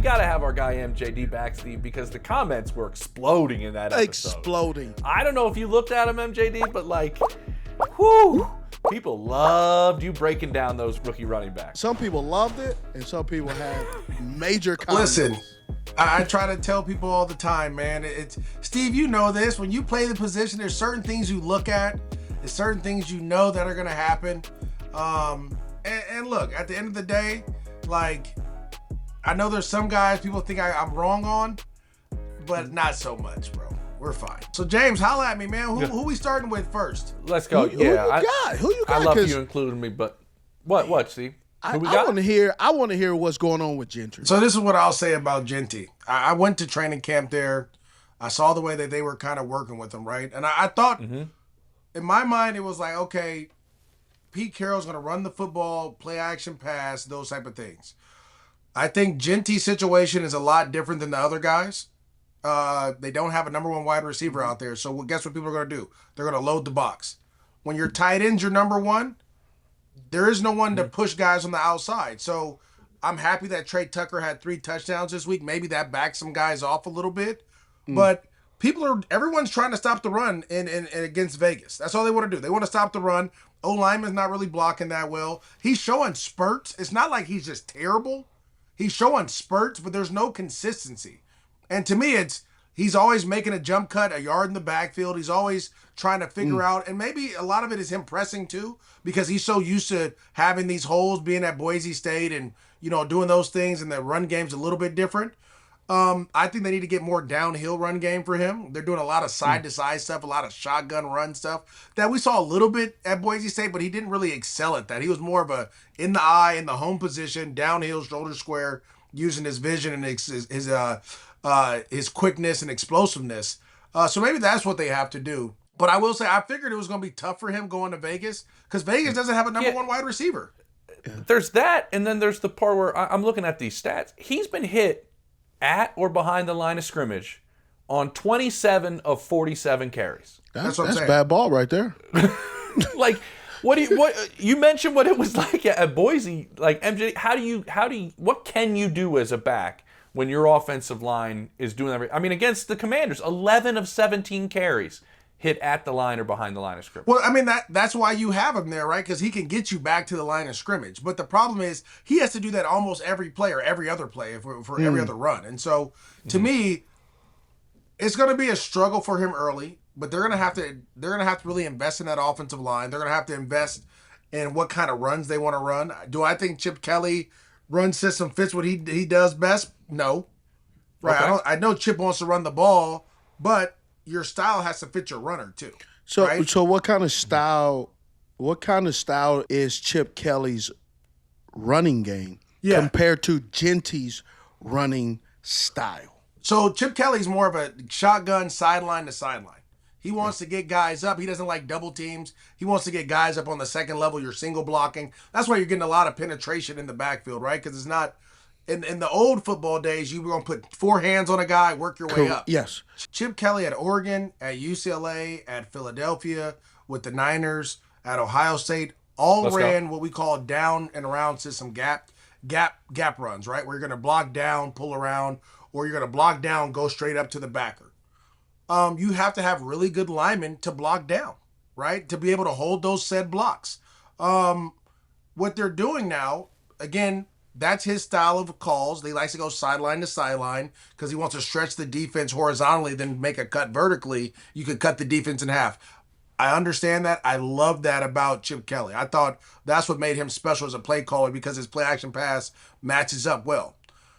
got to have our guy MJD back, Steve, because the comments were exploding in that episode. Exploding. I don't know if you looked at him, MJD, but like, whoo, people loved you breaking down those rookie running backs. Some people loved it, and some people had major comments. Listen, I try to tell people all the time, man. It's Steve, you know this. When you play the position, there's certain things you look at. There's certain things you know that are going to happen. And look, at the end of the day, like, I know there's some guys people think I'm wrong on, but not so much, bro. We're fine. So, James, holla at me, man. Who we starting with first? Let's go. Who you got? I love you including me, but what, Steve? I want to hear what's going on with Jeanty. So this is what I'll say about Jeanty. I went to training camp there. I saw the way that they were kind of working with him, right? And I thought, in my mind, it was like, okay, Pete Carroll's going to run the football, play action pass, those type of things. I think Jeanty's situation is a lot different than the other guys. They don't have a number one wide receiver out there. So guess what people are going to do? They're going to load the box. When your tight end's your number one, there is no one to push guys on the outside. So I'm happy that Trey Tucker had 3 touchdowns this week. Maybe that backs some guys off a little bit. But everyone's trying to stop the run in against Vegas. That's all they want to do. They want to stop the run. O-lineman's not really blocking that well. He's showing spurts. It's not like he's just terrible. He's showing spurts, but there's no consistency. And to me, he's always making a jump cut, a yard in the backfield. He's always trying to figure out, and maybe a lot of it is him pressing too, because he's so used to having these holes, being at Boise State and, doing those things, and the run game's a little bit different. I think they need to get more downhill run game for him. They're doing a lot of side-to-side stuff, a lot of shotgun run stuff that we saw a little bit at Boise State, but he didn't really excel at that. He was more of a in the eye, in the home position, downhill, shoulder square, using his vision and his quickness and explosiveness. So maybe that's what they have to do. But I will say, I figured it was going to be tough for him going to Vegas because Vegas doesn't have a number one wide receiver. There's that, and then there's the part where I'm looking at these stats. He's been hit at or behind the line of scrimmage on 27 of 47 carries. That's bad ball right there. Like, what you mentioned what it was like at Boise. Like, MJ, what can you do as a back when your offensive line is doing everything? I mean, against the Commanders, 11 of 17 carries hit at the line or behind the line of scrimmage. Well, I mean, that's why you have him there, right? Because he can get you back to the line of scrimmage. But the problem is he has to do that almost every play or every other play for every other run. And so, to me, it's going to be a struggle for him early. But they're going to have to really invest in that offensive line. They're going to have to invest in what kind of runs they want to run. Do I think Chip Kelly run system fits what he does best? No. Right. Okay. I know Chip wants to run the ball, but your style has to fit your runner too. So right? So what kind of style is Chip Kelly's running game compared to Jeanty's running style? So Chip Kelly's more of a shotgun sideline to sideline. He wants to get guys up. He doesn't like double teams. He wants to get guys up on the second level. You're single blocking. That's why you're getting a lot of penetration in the backfield, right? Because it's not in the old football days, you were going to put 4 hands on a guy, work your way up. Yes. Chip Kelly at Oregon, at UCLA, at Philadelphia, with the Niners, at Ohio State, ran what we call down and around system gap runs, right? Where you're going to block down, pull around, or you're going to block down, go straight up to the backer. You have to have really good linemen to block down, right? To be able to hold those said blocks. What they're doing now, again, that's his style of calls. They like to go sideline to sideline because he wants to stretch the defense horizontally, then make a cut vertically. You could cut the defense in half. I understand that. I love that about Chip Kelly. I thought that's what made him special as a play caller because his play action pass matches up well.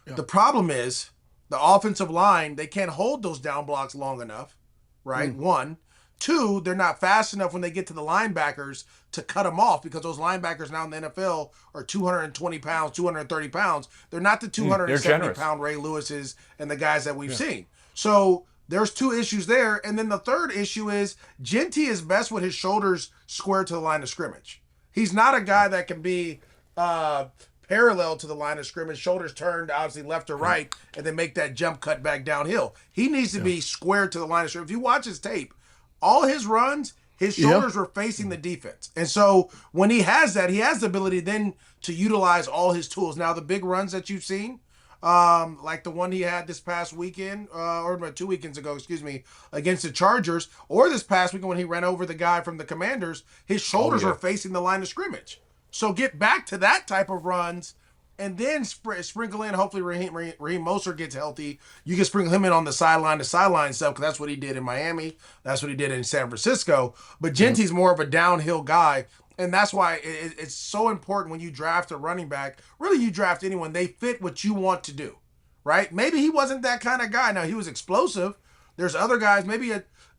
Yeah. The problem is the offensive line, they can't hold those down blocks long enough, right? 1. 2, they're not fast enough when they get to the linebackers to cut them off because those linebackers now in the NFL are 220 pounds, 230 pounds. They're not the 270-pound Ray Lewis's and the guys that we've seen. So there's 2 issues there. And then the third issue is Jeanty is best with his shoulders squared to the line of scrimmage. He's not a guy that can be parallel to the line of scrimmage, shoulders turned obviously left or right, and then make that jump cut back downhill. He needs to be squared to the line of scrimmage. If you watch his tape, all his runs, his shoulders were facing the defense. And so when he has that, he has the ability then to utilize all his tools. Now, the big runs that you've seen, like the one he had this past weekend, or 2 weekends ago, excuse me, against the Chargers, or this past weekend when he ran over the guy from the Commanders, his shoulders were facing the line of scrimmage. So get back to that type of runs, and then sprinkle in, hopefully Raheem Mostert gets healthy. You can sprinkle him in on the sideline to sideline stuff, because that's what he did in Miami. That's what he did in San Francisco. But Jeanty's more of a downhill guy, and that's why it's so important when you draft a running back. Really, you draft anyone, they fit what you want to do, right? Maybe he wasn't that kind of guy. Now, he was explosive. There's other guys, maybe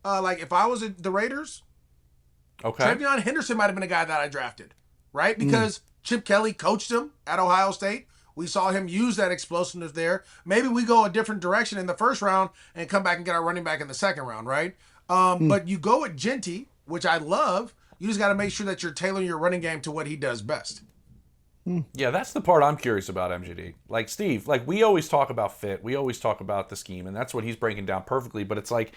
like if I was at the Raiders, Treyveon Henderson might have been a guy that I drafted, right? Because Chip Kelly coached him at Ohio State. We saw him use that explosiveness there. Maybe we go a different direction in the first round and come back and get our running back in the second round, right? But you go with Jeanty, which I love. You just got to make sure that you're tailoring your running game to what he does best. Yeah, that's the part I'm curious about, MJD. Like, Steve, like, we always talk about fit. We always talk about the scheme, and that's what he's breaking down perfectly. But it's like,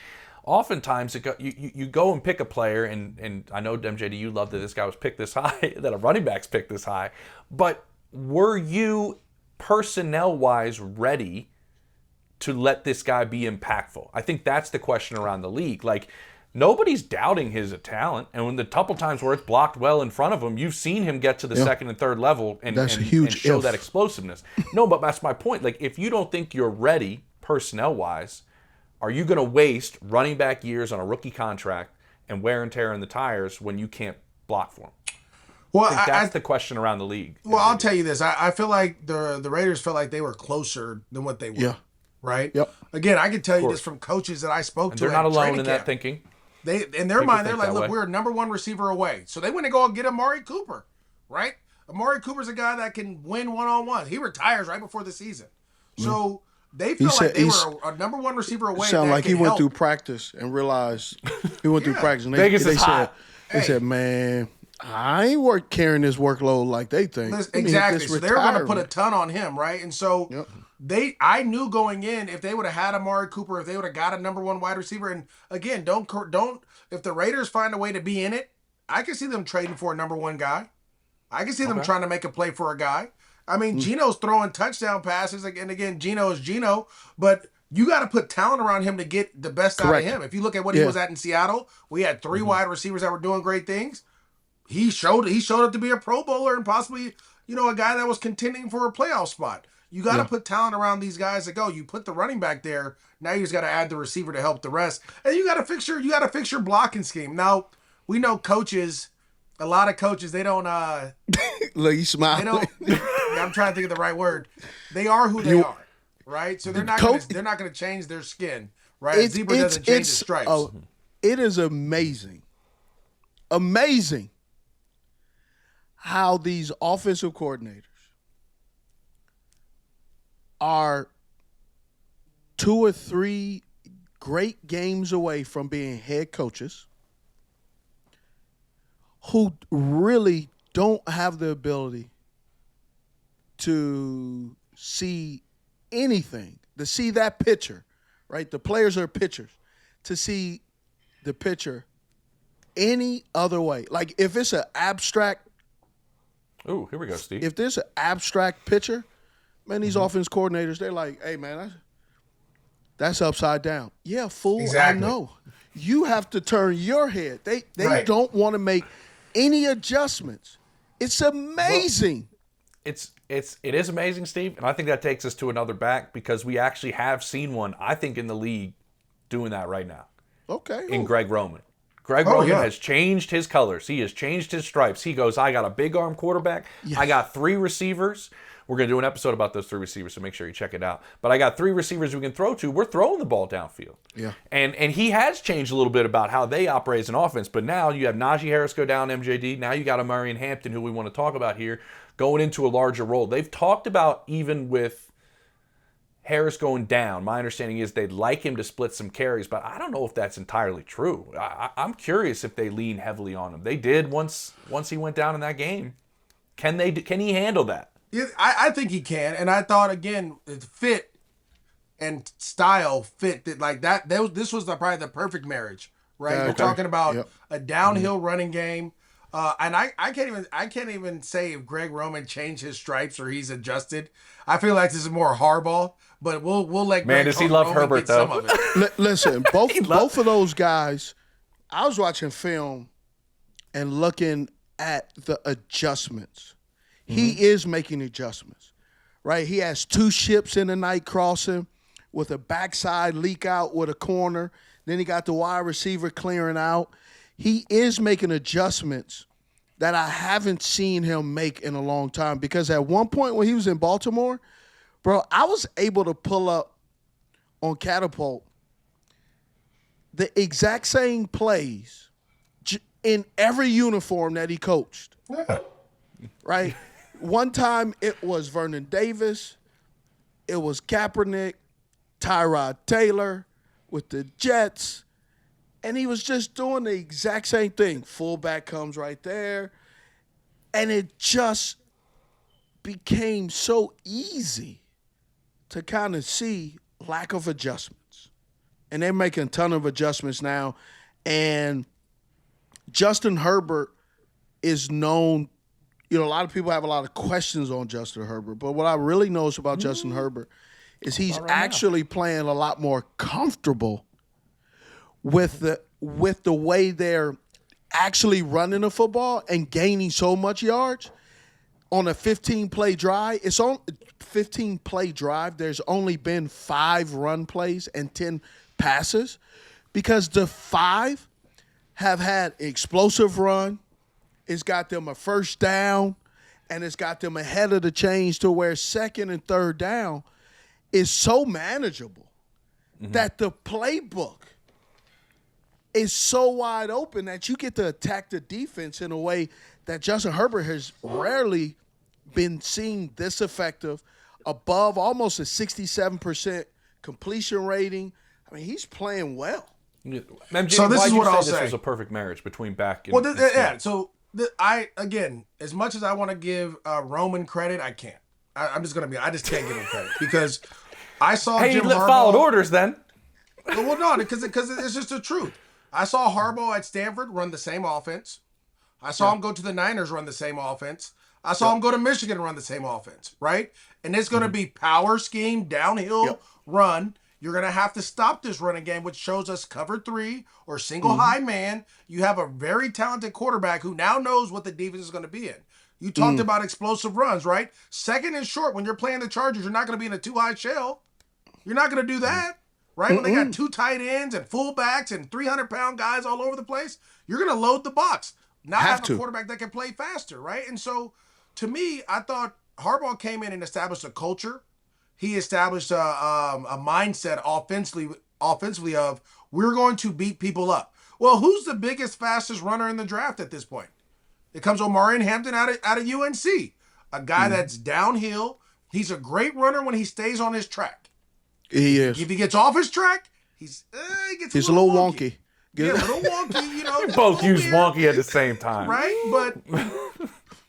oftentimes, you go and pick a player, and I know, MJD, you love that this guy was picked this high, that a running back's picked this high. But were you, personnel-wise, ready to let this guy be impactful? I think that's the question around the league. Like, nobody's doubting his talent, and when the couple times where it's blocked well in front of him, you've seen him get to the second and third level and show that explosiveness. No, but that's my point. Like, if you don't think you're ready, personnel-wise, are you going to waste running back years on a rookie contract and wear and tear in the tires when you can't block for him? Well, I think that's the question around the league. Well, I'll tell you this. I feel like the Raiders felt like they were closer than what they were. Yeah. Right? Yep. Again, I can tell you this from coaches that I spoke to. They're not alone in that thinking. They, in their mind, they're like, look, we're number one receiver away. So they went to go and get Amari Cooper, right? Amari Cooper's a guy that can win one-on-ones. He retires right before the season. So they feel like they were a number one receiver away. Sound like he went through practice and realized he went through practice. And Vegas is hot. They said, man, I ain't carrying this workload like they think. Exactly. So they're going to put a ton on him, right? And so I knew going in, if they would have had Amari Cooper, if they would have got a number one wide receiver, and again, don't if the Raiders find a way to be in it, I can see them trading for a number one guy. I can see them trying to make a play for a guy. I mean, Geno's throwing touchdown passes, and again, Geno is Geno, but you got to put talent around him to get the best out of him. If you look at what he was at in Seattle, we had 3 wide receivers that were doing great things. He showed up to be a Pro Bowler and possibly, a guy that was contending for a playoff spot. You got to put talent around these guys to go. You put the running back there. Now you just got to add the receiver to help the rest, and you got to fix your blocking scheme. Now we know coaches. A lot of coaches, they don't. Look, you smiling. They don't. I'm trying to think of the right word. They are who they are, right? So they're not going to change their skin, right? A zebra doesn't change its stripes. It is amazing how these offensive coordinators are 2 or 3 great games away from being head coaches who really don't have the ability to see anything, to see that picture, right? The players are pitchers, to see the picture any other way. Like if it's an abstract. Oh, here we go, Steve. If there's an abstract picture, man, these offense coordinators, they're like, hey, man, that's upside down. Yeah, fool, exactly. I know. You have to turn your head. They don't want to make any adjustments. It's amazing. Well, it is amazing, Steve, and I think that takes us to another back because we actually have seen one, I think, in the league doing that right now. Okay. In Greg Roman. Greg Roman has changed his colors. He has changed his stripes. He goes, I got a big arm quarterback. Yes. I got 3 receivers. We're going to do an episode about those 3 receivers, so make sure you check it out. But I got 3 receivers we can throw to. We're throwing the ball downfield. Yeah. And he has changed a little bit about how they operate as an offense. But now you have Najee Harris go down, MJD. Now you got Omarion Hampton, who we want to talk about here, going into a larger role. They've talked about, even with Harris going down, my understanding is they'd like him to split some carries, but I don't know if that's entirely true. I'm curious if they lean heavily on him. They did once he went down in that game. Can he handle that? Yeah, I think he can, and I thought again, fit and style fit that like that. This was probably the perfect marriage, right? We're talking about a downhill running game. And I can't even say if Greg Roman changed his stripes or he's adjusted. I feel like this is more Harbaugh, but we'll let Man, Greg does he love Roman Herbert get some though? of it. Listen, both of those guys, I was watching film and looking at the adjustments. He is making adjustments, right? He has 2 ships in the night crossing with a backside leak out with a corner. Then he got the wide receiver clearing out. He is making adjustments that I haven't seen him make in a long time, because at one point when he was in Baltimore, bro, I was able to pull up on Catapult the exact same plays in every uniform that he coached. Yeah. Right? One time it was Vernon Davis, it was Kaepernick, Tyrod Taylor with the Jets, and he was just doing the exact same thing. Fullback comes right there, and it just became so easy to kind of see lack of adjustments. And they're making a ton of adjustments now, and Justin Herbert is known. A lot of people have a lot of questions on Justin Herbert, but what I really know about Justin Herbert is he's actually playing a lot more comfortable with the way they're actually running the football and gaining so much yards on a 15-play drive. It's on 15-play drive. There's only been 5 run plays and 10 passes, because the 5 have had explosive run. It's got them a first down, and it's got them ahead of the chains to where second and third down is so manageable that the playbook is so wide open that you get to attack the defense in a way that Justin Herbert has rarely been seen this effective, above almost a 67% completion rating. I mean, he's playing well. MJ, So this is what I'll This say. was a perfect marriage between back and. Well, and yeah. Smith? So again, as much as I want to give Roman credit, I can't. I'm just gonna be. I just can't give him credit because I saw Hey, Jim you Harbaugh. followed orders then. Well, no, because it's just the truth. I saw Harbaugh at Stanford run the same offense. I saw him go to the Niners run the same offense. I saw him go to Michigan and run the same offense, right? And it's going to be power scheme, downhill run. You're going to have to stop this running game, which shows us cover 3 or single high man. You have a very talented quarterback who now knows what the defense is going to be in. You talked about explosive runs, right? Second and short, when you're playing the Chargers, you're not going to be in a 2-high shell. You're not going to do that, right? When they got 2 tight ends and fullbacks and 300-pound guys all over the place, you're going to load the box. Not have a quarterback that can play faster, right? And so, to me, I thought Harbaugh came in and established a culture. He established a mindset offensively of, we're going to beat people up. Well, who's the biggest, fastest runner in the draft at this point? It comes Omarion Hampton out of UNC, a guy that's downhill. He's a great runner when he stays on his track. He is. If he gets off his track, he's a little wonky. Yeah, a little wonky, you know. Both use wonky at the same time. Right?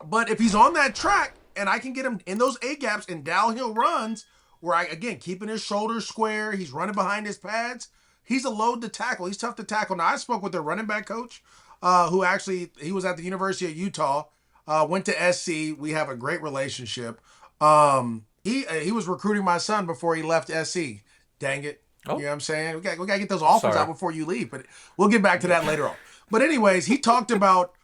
But if he's on that track and I can get him in those A-gaps and downhill runs where keeping his shoulders square, he's running behind his pads, he's a load to tackle. He's tough to tackle. Now, I spoke with their running back coach, who actually, he was at the University of Utah, went to SC. We have a great relationship. He was recruiting my son before he left SC. Dang it. Oh. You know what I'm saying? We got to get those offers out before you leave, but we'll get back to that later on. But anyways, he talked about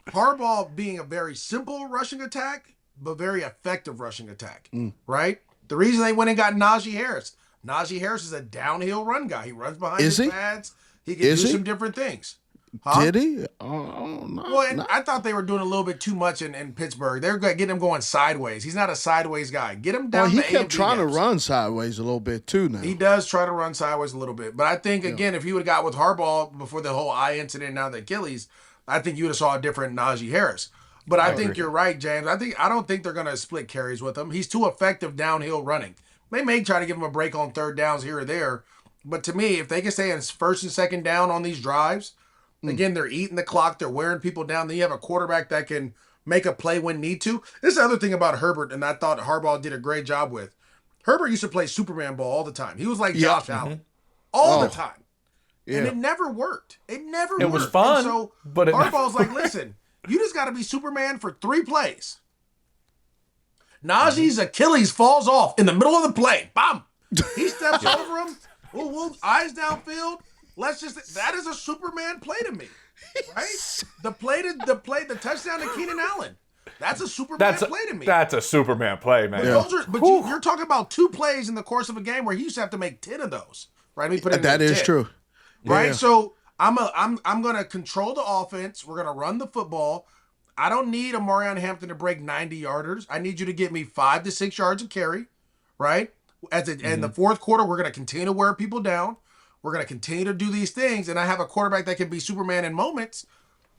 Harbaugh being a very simple rushing attack, but very effective rushing attack, right? The reason they went and got Najee Harris. Najee Harris is a downhill run guy. He runs behind his pads. He can do some different things. Huh? Did he? Oh, no. Well, I thought they were doing a little bit too much in Pittsburgh. They're getting him going sideways. He's not a sideways guy. Get him down. Well, he kept trying to run sideways a little bit too now. He does try to run sideways a little bit. But I think, again, if he would have got with Harbaugh before the whole eye incident and now the Achilles, I think you would have saw a different Najee Harris. But I think you're right, James. I don't think they're going to split carries with him. He's too effective downhill running. They may try to give him a break on third downs here or there. But to me, if they can stay in first and second down on these drives, again, they're eating the clock. They're wearing people down. Then you have a quarterback that can make a play when need to. This is the other thing about Herbert, and I thought Harbaugh did a great job with. Herbert used to play Superman ball all the time. He was like Josh Allen all the time. Yeah. And it never worked. It never worked. It was fun. And so but Harbaugh's like, listen, You just got to be Superman for 3 plays. Najee's Achilles falls off in the middle of the play. Bam! He steps over him. Ooh, eyes downfield. That is a Superman play to me, right? The touchdown to Keenan Allen. That's a Superman play to me. That's a Superman play, man. But you're talking about 2 plays in the course of a game where he used to have to make 10 of those, right? That is true, right? Yeah. So I'm gonna control the offense. We're gonna run the football. I don't need Omarion Hampton to break 90-yarders. I need you to get me 5 to 6 yards of carry, right? In the fourth quarter, we're gonna continue to wear people down. We're gonna continue to do these things, and I have a quarterback that can be Superman in moments.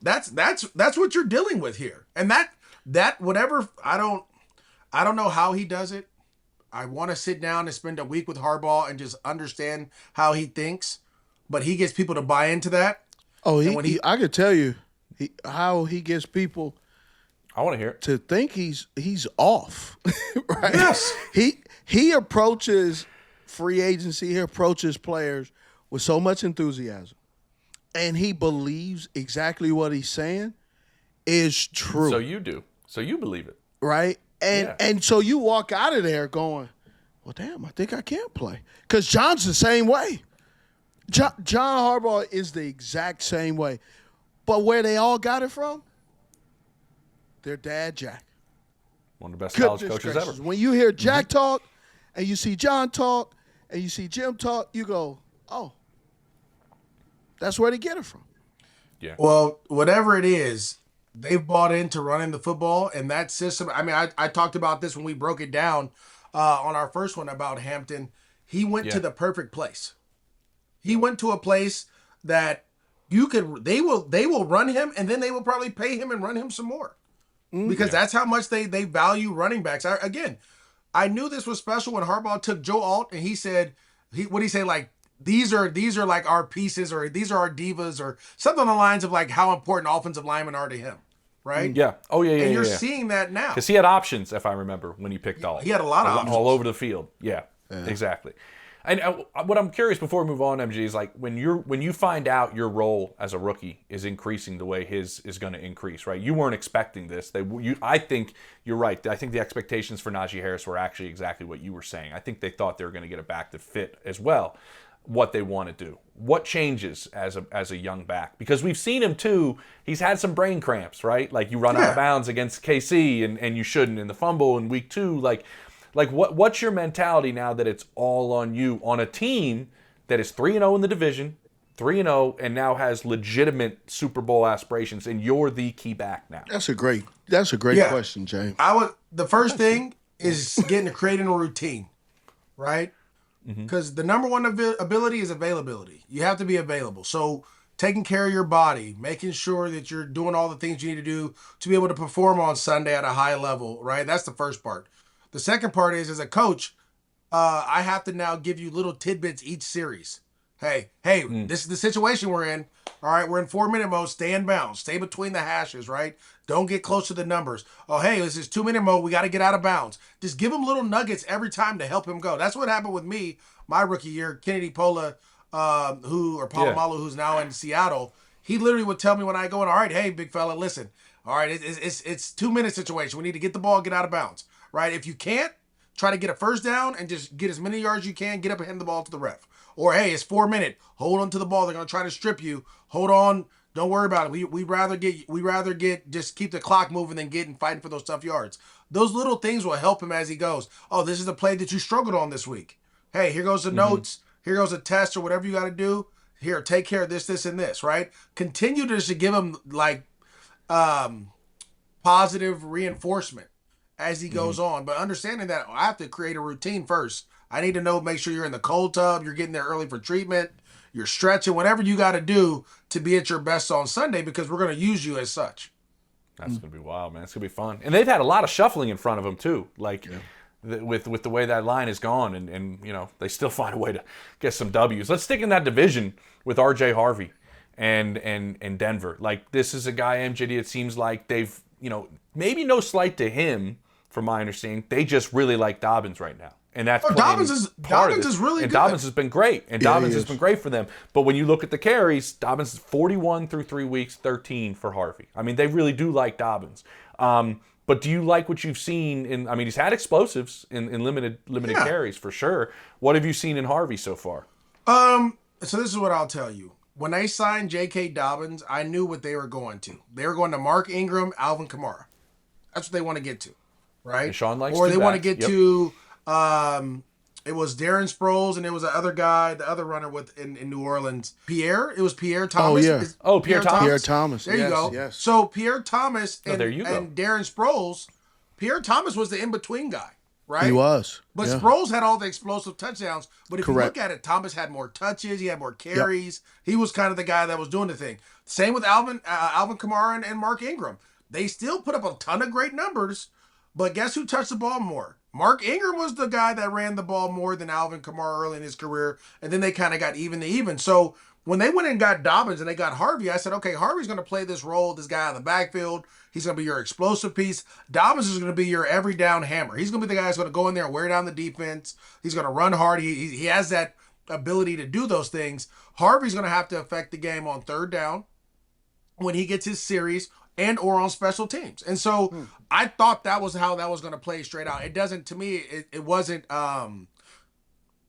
That's what you're dealing with here, and that whatever I don't know how he does it. I want to sit down and spend a week with Harbaugh and just understand how he thinks, but he gets people to buy into that. Oh, I could tell you how he gets people. I want to hear it. To think he's off, right? Yes. He approaches free agency. He approaches players with so much enthusiasm, and he believes exactly what he's saying is true. So you do. So you believe it, right? And so you walk out of there going, well, damn, I think I can play. Because John's the same way. John Harbaugh is the exact same way. But where they all got it from, their dad, Jack. One of the best college Goodness coaches gracious. ever. When you hear Jack talk and you see John talk and you see Jim talk, you go, oh, that's where they get it from. Yeah. Well, whatever it is, they've bought into running the football, and that system. I mean, I talked about this when we broke it down on our first one about Hampton. He went to the perfect place. He went to a place that they will run him, and then they will probably pay him and run him some more, because that's how much they value running backs. I knew this was special when Harbaugh took Joe Alt and he said, like, these are like our pieces, or these are our divas, or something on the lines of like how important offensive linemen are to him, right? Yeah. Oh yeah. And you're seeing that now because he had options, if I remember, when he picked Alt. He had a lot of options all over the field. Yeah. Exactly. And what I'm curious before we move on, MG, is like when you find out your role as a rookie is increasing the way his is going to increase, right? You weren't expecting this. I think you're right. I think the expectations for Najee Harris were actually exactly what you were saying. I think they thought they were going to get a back that fit as well what they want to do. What changes as a young back? Because we've seen him too. He's had some brain cramps, right? Like you run out of bounds against KC and you shouldn't in the fumble in week 2. Like what's your mentality now that it's all on you on a team that is 3-0 in the division, 3-0, and now has legitimate Super Bowl aspirations, and you're the key back now? That's a great question, James. The first thing is creating a routine, right? Because the number one ability is availability. You have to be available. So taking care of your body, making sure that you're doing all the things you need to do to be able to perform on Sunday at a high level, right? That's the first part. The second part is, as a coach, I have to now give you little tidbits each series. Hey, this is the situation we're in. All right, we're in 4-minute mode. Stay in bounds. Stay between the hashes, right? Don't get close to the numbers. Oh, hey, this is 2-minute mode. We got to get out of bounds. Just give him little nuggets every time to help him go. That's what happened with me my rookie year. Kennedy Polamalu, who's now in Seattle, he literally would tell me when I go in, all right, hey, big fella, listen. All right, it's 2-minute situation. We need to get the ball, get out of bounds, right? If you can't, try to get a first down and just get as many yards as you can, get up and hand the ball to the ref. Or, hey, it's 4-minute. Hold on to the ball. They're going to try to strip you. Hold on. Don't worry about it. We rather get just keep the clock moving than getting fighting for those tough yards. Those little things will help him as he goes. Oh, this is the play that you struggled on this week. Hey, here goes the notes. Here goes a test or whatever you got to do. Here, take care of this, and this, right? Continue to just give him like positive reinforcement as he goes on. But understanding that I have to create a routine first. I need to know, make sure you're in the cold tub, you're getting there early for treatment, you're stretching, whatever you got to do to be at your best on Sunday, because we're going to use you as such. That's going to be wild, man. It's going to be fun. And they've had a lot of shuffling in front of them, too. Like, with the way that line is gone, and you know, they still find a way to get some W's. Let's stick in that division with RJ Harvey and Denver. Like, this is a guy, MJD, it seems like they've, you know, maybe no slight to him, from my understanding, they just really like Dobbins right now. And that's Dobbins is really and good. Dobbins has been great. And Dobbins has been great for them. But when you look at the carries, Dobbins is 41 through 3 weeks, 13 for Harvey. I mean, they really do like Dobbins. But do you like what you've seen in? I mean, he's had explosives in limited carries for sure. What have you seen in Harvey so far? So this is what I'll tell you. When they signed J.K. Dobbins, I knew what they were going to. They were going to Mark Ingram, Alvin Kamara. That's what they want to get to, right? And Sean likes or they want to backs. get to. It was Darren Sproles, and there was the other guy, the other runner in New Orleans. It was Pierre Thomas. Pierre Thomas. Pierre Thomas. There you go. Yes. So Pierre Thomas and Darren Sproles. Pierre Thomas was the in-between guy, right? He was. But Sproles had all the explosive touchdowns. But if you Correct. look at it, Thomas had more touches. He had more carries. Yep. He was kind of the guy that was doing the thing. Same with Alvin Kamara and Mark Ingram. They still put up a ton of great numbers, but guess who touched the ball more? Mark Ingram was the guy that ran the ball more than Alvin Kamara early in his career, and then they kind of got even to even. So when they went and got Dobbins and they got Harvey, I said, okay, Harvey's going to play this role, this guy out of the backfield. He's going to be your explosive piece. Dobbins is going to be your every down hammer. He's going to be the guy that's going to go in there and wear down the defense. He's going to run hard. He has that ability to do those things. Harvey's going to have to affect the game on third down when he gets his series and or on special teams. And so I thought that was how that was going to play straight out. It doesn't, to me, it wasn't,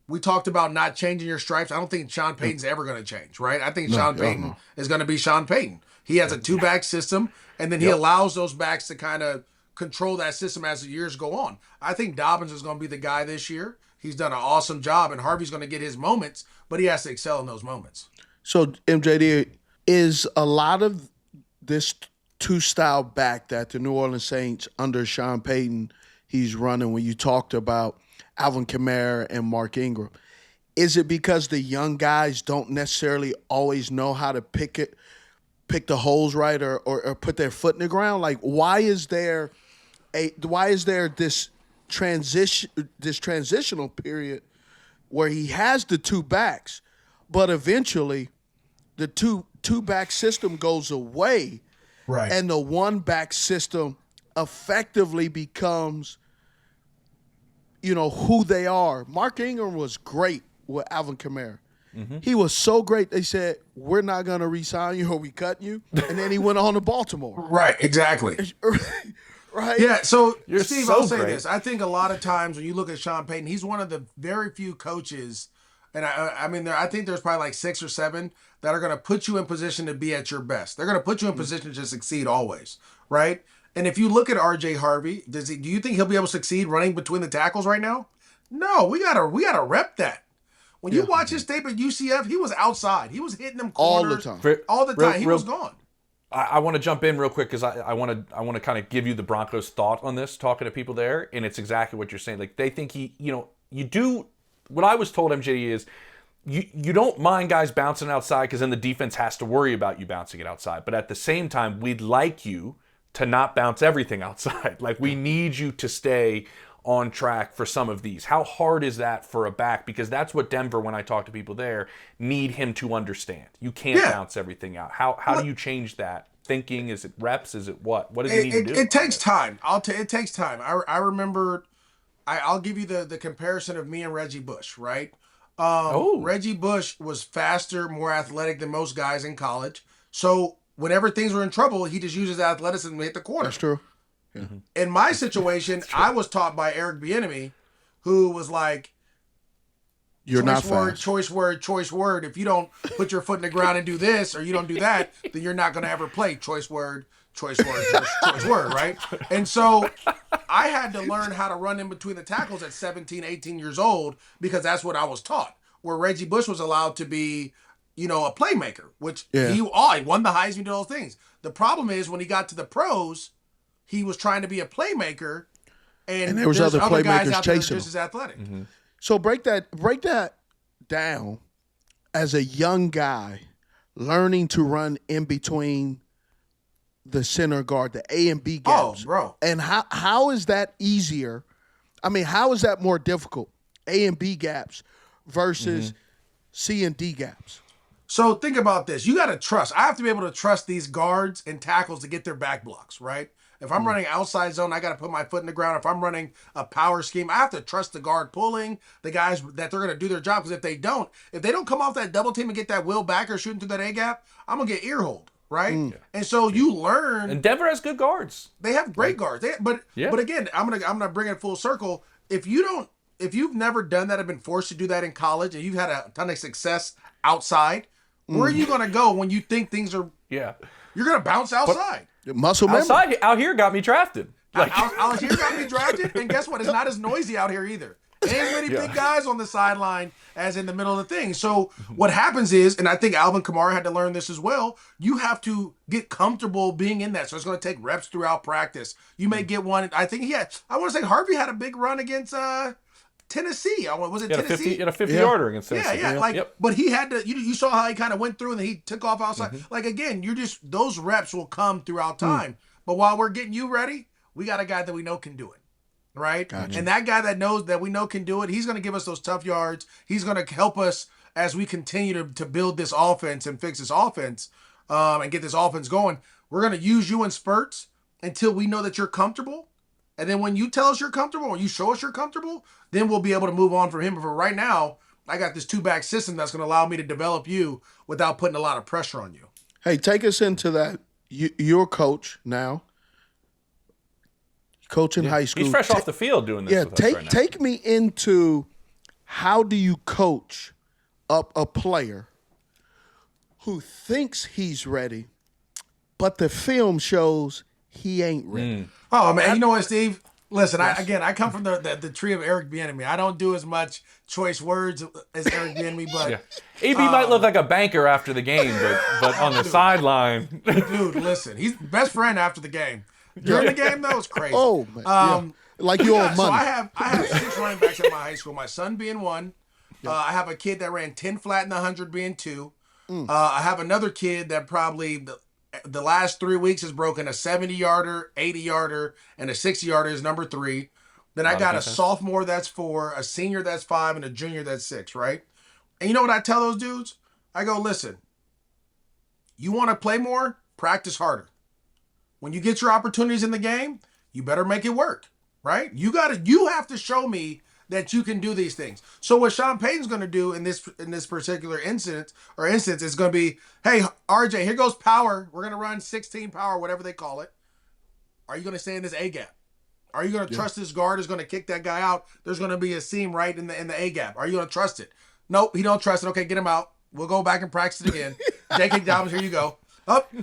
we talked about not changing your stripes. I don't think Sean Payton's ever going to change, right? I think Sean Payton is going to be Sean Payton. He has a two-back system, and then he allows those backs to kind of control that system as the years go on. I think Dobbins is going to be the guy this year. He's done an awesome job, and Harvey's going to get his moments, but he has to excel in those moments. So, MJD, is a lot of this two-style back that the New Orleans Saints under Sean Payton he's running, when you talked about Alvin Kamara and Mark Ingram, is it because the young guys don't necessarily always know how to pick the holes right or put their foot in the ground? Like, why is there this transitional period where he has the two backs, but eventually the two back system goes away, right? And the one back system effectively becomes, who they are. Mark Ingram was great with Alvin Kamara. Mm-hmm. He was so great. They said, we're not going to re-sign you or we cut you. And then he went on to Baltimore. Right, exactly. Right? Yeah, so, You're Steve, so I'll say great. this. I think a lot of times when you look at Sean Payton, he's one of the very few coaches, and I think there's probably like 6 or 7 that are going to put you in position to be at your best. They're going to put you in position to succeed always, right? And if you look at RJ Harvey, do you think he'll be able to succeed running between the tackles right now? No, we gotta rep that. When you watch his tape at UCF, he was outside. He was hitting them corners all the time. He was gone. I want to jump in real quick because I want to kind of give you the Broncos' thought on this, talking to people there, and it's exactly what you're saying. Like, they think you do. What I was told, MJD, is you don't mind guys bouncing outside because then the defense has to worry about you bouncing it outside. But at the same time, we'd like you to not bounce everything outside. Like, we need you to stay on track for some of these. How hard is that for a back? Because that's what Denver, when I talk to people there, need him to understand. You can't bounce everything out. How do you change that thinking? Is it reps? Is it what? What does he need to do? It takes time. It takes time. I remember. I'll give you the comparison of me and Reggie Bush, right? Reggie Bush was faster, more athletic than most guys in college. So whenever things were in trouble, he just used his athleticism to hit the corner. That's true. Mm-hmm. In my situation, I was taught by Eric Bieniemy, who was like, "You're not fast. Choice word. If you don't put your foot in the ground and do this, or you don't do that, then you're not going to ever play. Choice word, right?" And so I had to learn how to run in between the tackles at 17, 18 years old because that's what I was taught. Where Reggie Bush was allowed to be, a playmaker, which he won the Heisman, did all those things. The problem is when he got to the pros, he was trying to be a playmaker, and there was other playmakers guys out there chasing just as athletic. Mm-hmm. So break that down as a young guy learning to run in between the center guard, the A and B gaps. Oh, bro. And how is that easier? I mean, how is that more difficult? A and B gaps versus C and D gaps. So think about this. You got to trust. I have to be able to trust these guards and tackles to get their back blocks, right? If I'm running outside zone, I got to put my foot in the ground. If I'm running a power scheme, I have to trust the guard pulling, the guys that they're going to do their job. Because if they don't come off that double team and get that will backer shooting through that A gap, I'm going to get ear-holed, right? And so you learn. And Denver has good guards. They have great guards. But again, I'm gonna bring it full circle. If you've never done that, have been forced to do that in college, and you've had a ton of success outside, where are you going to go when you think things are? Yeah. You're going to bounce outside. Muscle memory. Outside, out here got me drafted. Out here got me drafted, and guess what? It's not as noisy out here either. There ain't as many big guys on the sideline as in the middle of the thing. So what happens is, and I think Alvin Kamara had to learn this as well, you have to get comfortable being in that. So it's going to take reps throughout practice. You may get one. I think I want to say Harvey had a big run against Tennessee. Was it Tennessee? He had a 50-yarder against Tennessee. Yeah. But he had to. You saw how he kind of went through and then he took off outside. Like again, those reps will come throughout time. But while we're getting you ready, we got a guy that we know can do it, right? Gotcha. And that guy that we know can do it, he's going to give us those tough yards. He's going to help us as we continue to build this offense and fix this offense and get this offense going. We're going to use you in spurts until we know that you're comfortable. And then when you tell us you're comfortable or you show us you're comfortable, then we'll be able to move on from him. But for right now, I got this 2-back system that's going to allow me to develop you without putting a lot of pressure on you. Hey, take us into that. You're coach now. Coach in high school. He's fresh off the field doing this with us right now. Take me into how do you coach up a player who thinks he's ready, but the film shows he ain't ready. Oh, man, you know what, Steve? Listen, I come from the tree of Eric Bieniemy. I don't do as much choice words as Eric Bieniemy, but AB might look like a banker after the game, but on the sideline, dude, listen, he's best friend after the game. During the game, though, it's crazy. Oh man, like you owe money. So I have 6 running backs at my high school. My son being one. I have a kid that ran 10 flat in the 100 being 2. I have another kid that probably the last 3 weeks has broken a 70-yarder, 80-yarder, and a 60-yarder is number 3. Then I got a sophomore that's 4, a senior that's 5, and a junior that's 6, right? And you know what I tell those dudes? I go, listen, you want to play more? Practice harder. When you get your opportunities in the game, you better make it work, right? You have to show me that you can do these things. So what Sean Payton's going to do in this particular instance is going to be, hey, RJ, here goes power. We're going to run 16 power, whatever they call it. Are you going to stay in this A gap? Are you going to trust this guard is going to kick that guy out? There's going to be a seam right in the A gap. Are you going to trust it? Nope, he don't trust it. Okay, get him out. We'll go back and practice it again. J.K. Dobbins, here you go.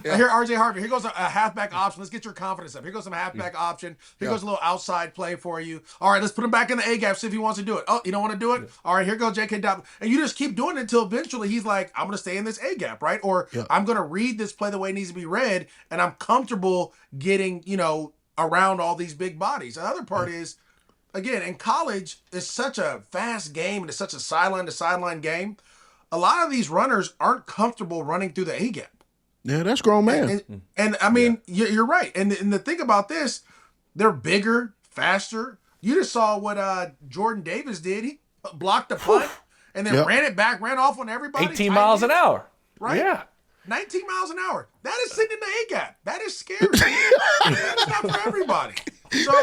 Here, RJ Harvey. Here goes a halfback option. Let's get your confidence up. Here goes some halfback option. Here goes a little outside play for you. All right, let's put him back in the A gap, see if he wants to do it. Oh, you don't want to do it? All right, here goes J.K. Dobbins. And you just keep doing it until eventually he's like, I'm going to stay in this A gap, right? Or I'm going to read this play the way it needs to be read, and I'm comfortable getting, around all these big bodies. The other part is, again, in college, it's such a fast game and it's such a sideline-to-sideline game. A lot of these runners aren't comfortable running through the A gap. Yeah, that's grown man. And I mean, you're right. And the thing about this, they're bigger, faster. You just saw what Jordan Davis did. He blocked the punt and then ran it back, ran off on everybody. 18 miles an hour. Right? Yeah. 19 miles an hour. That is sitting in the A gap. That is scary. That's not for everybody. So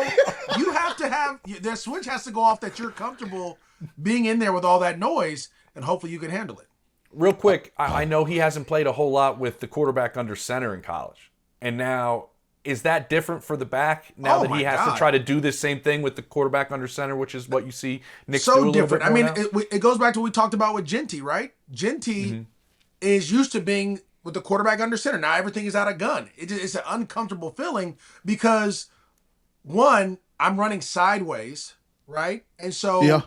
you have to have, the switch has to go off that you're comfortable being in there with all that noise, and hopefully you can handle it. Real quick, I know he hasn't played a whole lot with the quarterback under center in college. And now, is that different for the back now that he has to try to do this same thing with the quarterback under center, which is what you see Nick do a little different. bit more It goes back to what we talked about with Jeanty, right? Jeanty is used to being with the quarterback under center. Now everything is out of gun. It's an uncomfortable feeling because, one, I'm running sideways, right? And so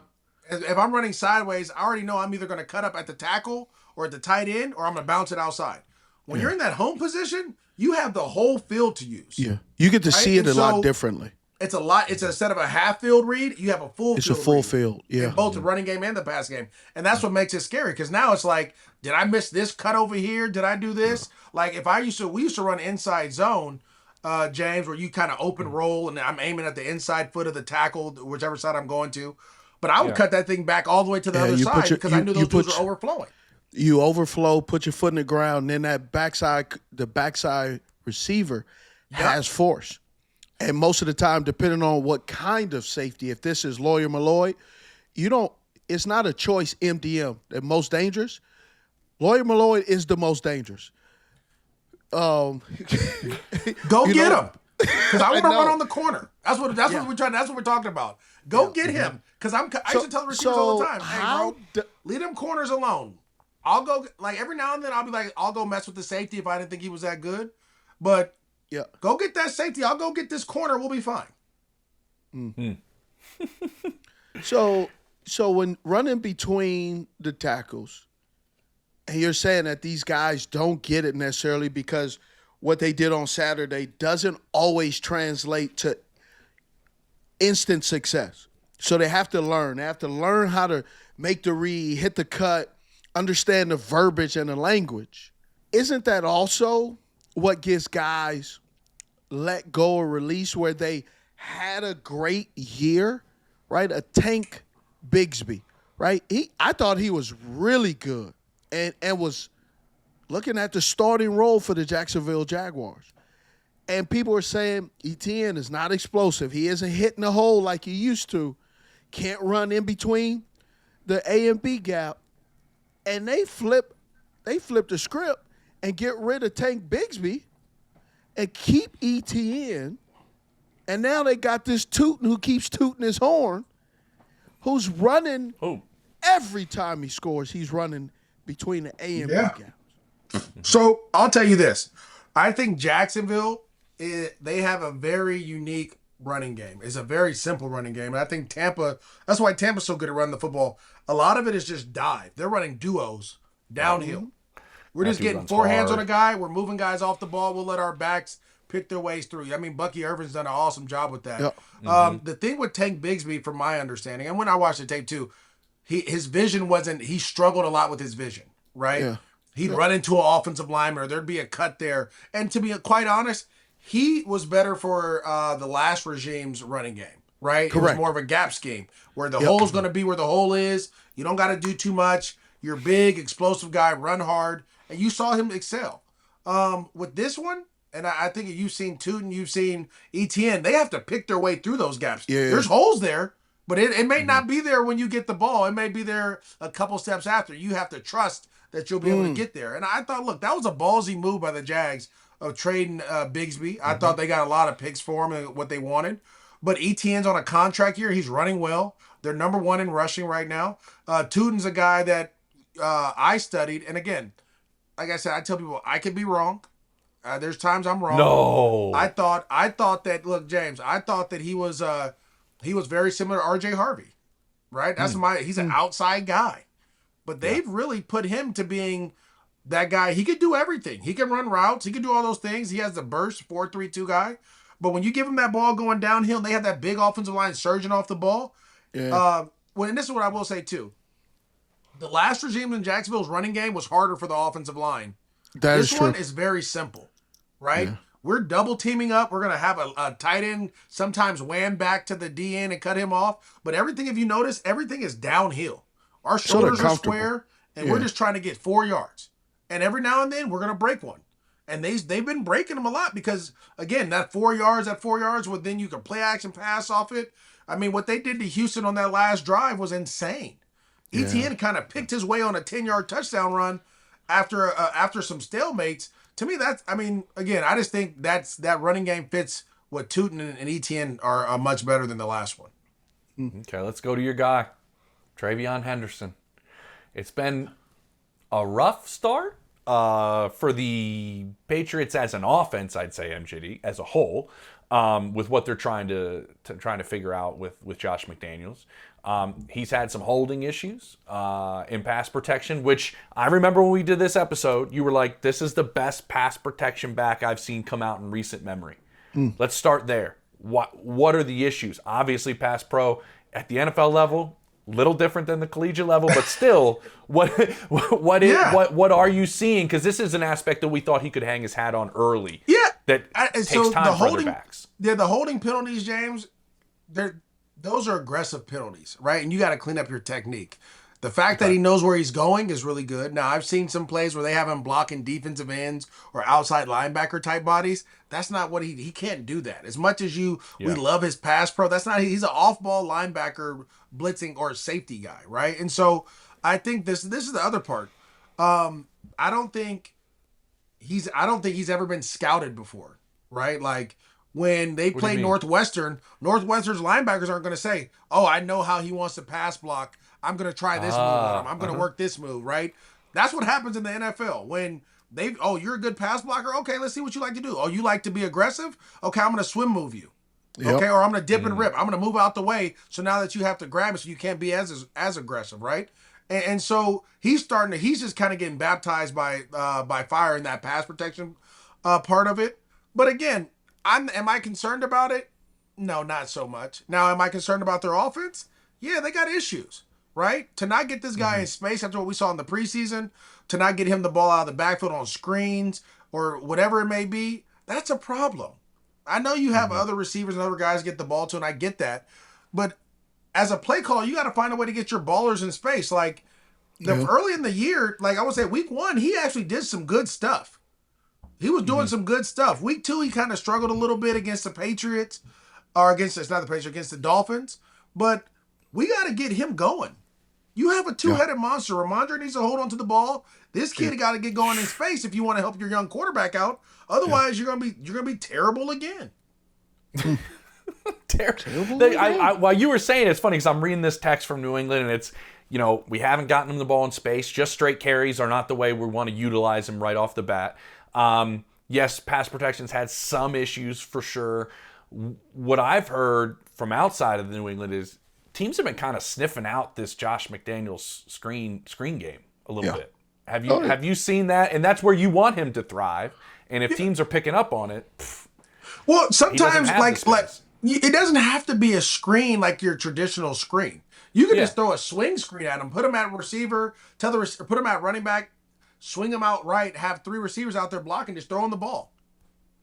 if I'm running sideways, I already know I'm either going to cut up at the tackle or at the tight end, or I'm going to bounce it outside. When you're in that home position, you have the whole field to use. Yeah, you get to see it a lot differently. It's a lot. It's instead of a half field read, you have a full. It's field a full read field. Yeah, in both the running game and the pass game, and that's what makes it scary. Because now it's like, did I miss this cut over here? Did I do this? Like if we used to run inside zone, James, where you kind of open roll and I'm aiming at the inside foot of the tackle, whichever side I'm going to. But I would cut that thing back all the way to the other side because I knew those dudes were overflowing. You overflow, put your foot in the ground, and then the backside receiver has force. And most of the time, depending on what kind of safety, if this is Lawyer Malloy, it's not a choice MDM, the most dangerous. Lawyer Malloy is the most dangerous. Go get him. Because I want to run on the corner. That's what we're trying. That's what we're talking about. Go get him. Because I used to tell the receivers all the time, hey, bro, leave them corners alone. I'll go, like, every now and then I'll be like, I'll go mess with the safety if I didn't think he was that good. But go get that safety. I'll go get this corner. We'll be fine. Mm-hmm. So when running between the tackles, and you're saying that these guys don't get it necessarily because what they did on Saturday doesn't always translate to instant success. So they have to learn. They have to learn how to make the read, hit the cut, understand the verbiage and the language. Isn't that also what gives guys let go or release where they had a great year, right? A Tank Bigsby, right? I thought he was really good and was looking at the starting role for the Jacksonville Jaguars. And people are saying Etienne is not explosive. He isn't hitting the hole like he used to. Can't run in between the A and B gap. And they flip the script and get rid of Tank Bigsby and keep Etienne. And now they got this Tootin who keeps tooting his horn, who's running every time he scores. He's running between the A and B gaps. So I'll tell you this. I think Jacksonville, they have a very unique running game. It's a very simple running game. And I think Tampa, that's why Tampa's so good at running the football. A lot of it is just dive. They're running duos downhill. We're just getting four hands on a guy. We're moving guys off the ball. We'll let our backs pick their ways through. I mean, Bucky Irvin's done an awesome job with that. Yep. The thing with Tank Bigsby, from my understanding, and when I watched the tape too, his vision wasn't, he struggled a lot with his vision, right? Yeah. He'd run into an offensive lineman or there'd be a cut there. And to be quite honest, he was better for the last regime's running game, right? Correct. It was more of a gap scheme where the hole's going to be where the hole is. You don't got to do too much. You're big, explosive guy, run hard. And you saw him excel. With this one, and I think you've seen Tootin, you've seen Etienne, they have to pick their way through those gaps. Yeah. There's holes there, but it may not be there when you get the ball. It may be there a couple steps after. You have to trust that you'll be able to get there. And I thought, look, that was a ballsy move by the Jags of trading Bigsby. I thought they got a lot of picks for him and what they wanted. But Etienne's on a contract year. He's running well. They're number one in rushing right now. Tootin's a guy that I studied. And again, like I said, I tell people I could be wrong. There's times I'm wrong. No. I thought that, look, James, I thought that he was very similar to RJ Harvey, right? He's an outside guy. But they've really put him to being that guy. He could do everything. He can run routes. He can do all those things. He has the burst, 4-3-2 guy. But when you give him that ball going downhill, and they have that big offensive line surging off the ball. Yeah. And this is what I will say, too. The last regime in Jacksonville's running game was harder for the offensive line. This one is very simple, right? Yeah. We're double teaming up. We're going to have a tight end sometimes wham back to the D end and cut him off. But everything, if you notice, everything is downhill. Our shoulders are square, and we're just trying to get 4 yards. And every now and then, we're going to break one. And they've been breaking them a lot because, again, that 4 yards, well, then you can play action pass off it. I mean, what they did to Houston on that last drive was insane. Yeah. Etienne kind of picked his way on a 10-yard touchdown run after some stalemates. To me, again, I just think that running game fits what Tootin and Etienne are much better than the last one. Okay, let's go to your guy, Treyveon Henderson. It's been a rough start for the Patriots as an offense, I'd say, MJD, as a whole, with what they're trying to figure out with Josh McDaniels. He's had some holding issues in pass protection, which I remember when we did this episode, you were like, this is the best pass protection back I've seen come out in recent memory. Let's start there. What are the issues? Obviously, pass pro at the NFL level, little different than the collegiate level, but still, what are you seeing? Because this is an aspect that we thought he could hang his hat on early. Yeah, that takes time for other backs. Yeah, the holding penalties, James, those are aggressive penalties, right? And you got to clean up your technique. The fact that he knows where he's going is really good. Now, I've seen some plays where they have him blocking defensive ends or outside linebacker type bodies. That's not what he can't do that. As much as we love his pass pro, that's not, he's an off-ball linebacker blitzing or safety guy, right? And so I think this is the other part. I don't think he's ever been scouted before, right? Like when they play Northwestern's linebackers aren't going to say, "Oh, I know how he wants to pass block. I'm going to try this move on him. I'm going to work this move," right? That's what happens in the NFL when you're a good pass blocker. Okay, let's see what you like to do. Oh, you like to be aggressive? Okay, I'm going to swim move you. Yep. Okay, or I'm going to dip and rip. I'm going to move out the way so now that you have to grab it so you can't be as aggressive, right? And so he's just kind of getting baptized by fire in that pass protection part of it. But again, am I concerned about it? No, not so much. Now, am I concerned about their offense? Yeah, they got issues, right? To not get this guy in space after what we saw in the preseason, to not get him the ball out of the backfield on screens or whatever it may be, that's a problem. I know you have other receivers and other guys get the ball to, and I get that. But as a play caller, you got to find a way to get your ballers in space. Like early in the year, like I would say week 1, he actually did some good stuff. He was doing some good stuff. Week 2, he kind of struggled a little bit against the Patriots, or against the Dolphins. But we got to get him going. You have a two-headed monster. Ramondre needs to hold on to the ball. This kid got to get going in space if you want to help your young quarterback out. Otherwise, you're gonna be terrible again. Terrible. While you were saying, it's funny because I'm reading this text from New England, and it's, we haven't gotten him the ball in space. Just straight carries are not the way we want to utilize him right off the bat. Yes, pass protection's had some issues for sure. What I've heard from outside of New England is teams have been kind of sniffing out this Josh McDaniels screen game a little bit. Have you seen that? And that's where you want him to thrive. And if teams are picking up on it, well, sometimes it doesn't have to be a screen like your traditional screen. You can just throw a swing screen at him, put him at receiver, put him at running back, swing him out right, have 3 receivers out there blocking, just throw him the ball.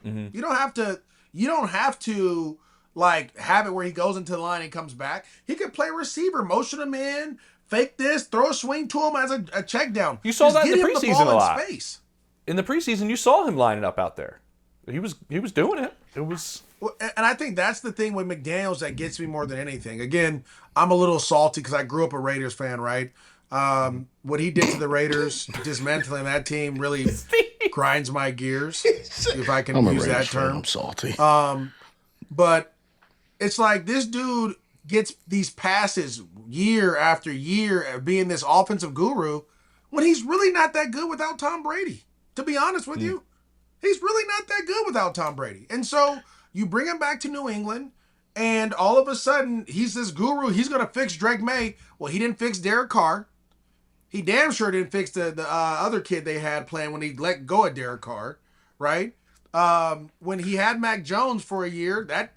Mm-hmm. You don't have to like have it where he goes into the line and comes back. He could play receiver, motion him in, fake this, throw a swing to him as a check down. You saw that in the preseason a lot. Space. In the preseason, you saw him lining up out there. He was doing it. It was. And I think that's the thing with McDaniels that gets me more than anything. Again, I'm a little salty because I grew up a Raiders fan, right? What he did to the Raiders, dismantling that team, really grinds my gears, if I can use that term. I'm salty. But it's like this dude gets these passes year after year of being this offensive guru when he's really not that good without Tom Brady. To be honest with you, he's really not that good without Tom Brady. And so you bring him back to New England, and all of a sudden he's this guru. He's going to fix Drake May. Well, he didn't fix Derek Carr. He damn sure didn't fix the other kid they had playing when he let go of Derek Carr, right? When he had Mac Jones for a year, that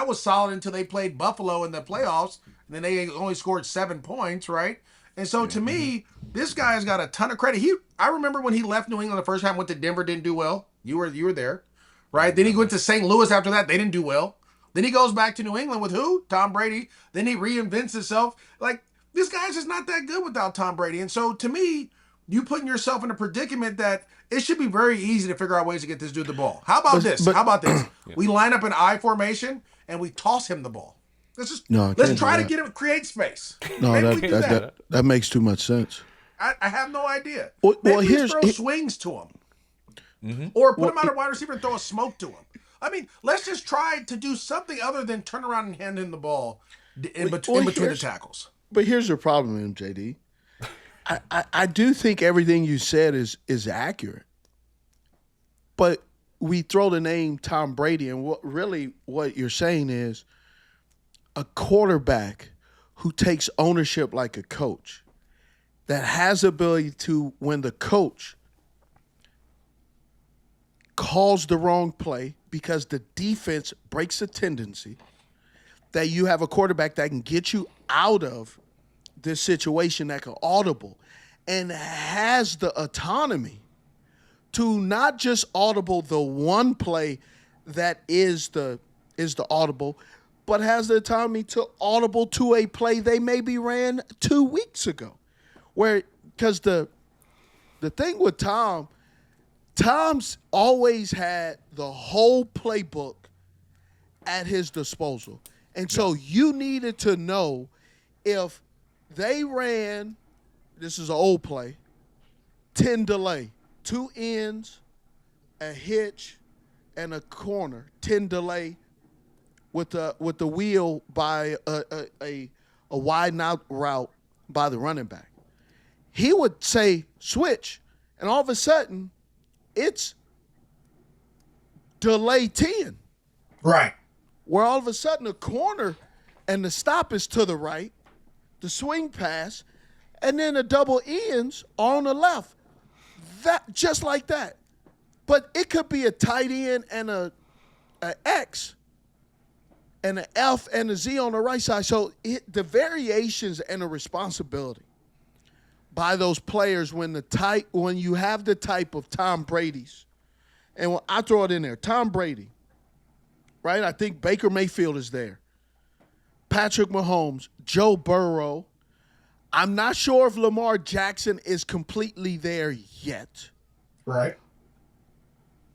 was solid until they played Buffalo in the playoffs, and then they only scored 7 points, right? And so to me, this guy has got a ton of credit. I remember when he left New England the first time, went to Denver, didn't do well. You were there, right? Then he went to St. Louis after that. They didn't do well. Then he goes back to New England with who? Tom Brady. Then he reinvents himself. Like, this guy's just not that good without Tom Brady. And so to me, you putting yourself in a predicament that it should be very easy to figure out ways to get this dude the ball. How about this? We line up an I formation and we toss him the ball. Let's try to get him create space. No, that makes too much sense. I have no idea. Maybe throw swings to him, or put him out of wide receiver and throw a smoke to him. I mean, let's just try to do something other than turn around and hand him the ball in between the tackles. But here's the problem, MJD. I do think everything you said is accurate, but we throw the name Tom Brady, and what you're saying is a quarterback who takes ownership like a coach, that has the ability to, when the coach calls the wrong play because the defense breaks a tendency, that you have a quarterback that can get you out of this situation, that can audible, and has the autonomy to not just audible the one play that is the audible, but has the autonomy to audible to a play they maybe ran 2 weeks ago. Because the thing with Tom's always had the whole playbook at his disposal. And so you needed to know if they ran, this is an old play, 10 delay, 2 ends, a hitch, and a corner, 10 delay with the wheel by a wide out route by the running back. He would say switch, and all of a sudden it's delay 10. Right. Where all of a sudden the corner and the stop is to the right, the swing pass, and then the double ends are on the left. That just like that. But it could be a tight end and a X and an F and a Z on the right side. So the variations and the responsibility by those players when you have the type of Tom Brady's, and I throw it in there, Tom Brady, right? I think Baker Mayfield is there. Patrick Mahomes, Joe Burrow. I'm not sure if Lamar Jackson is completely there yet. Right.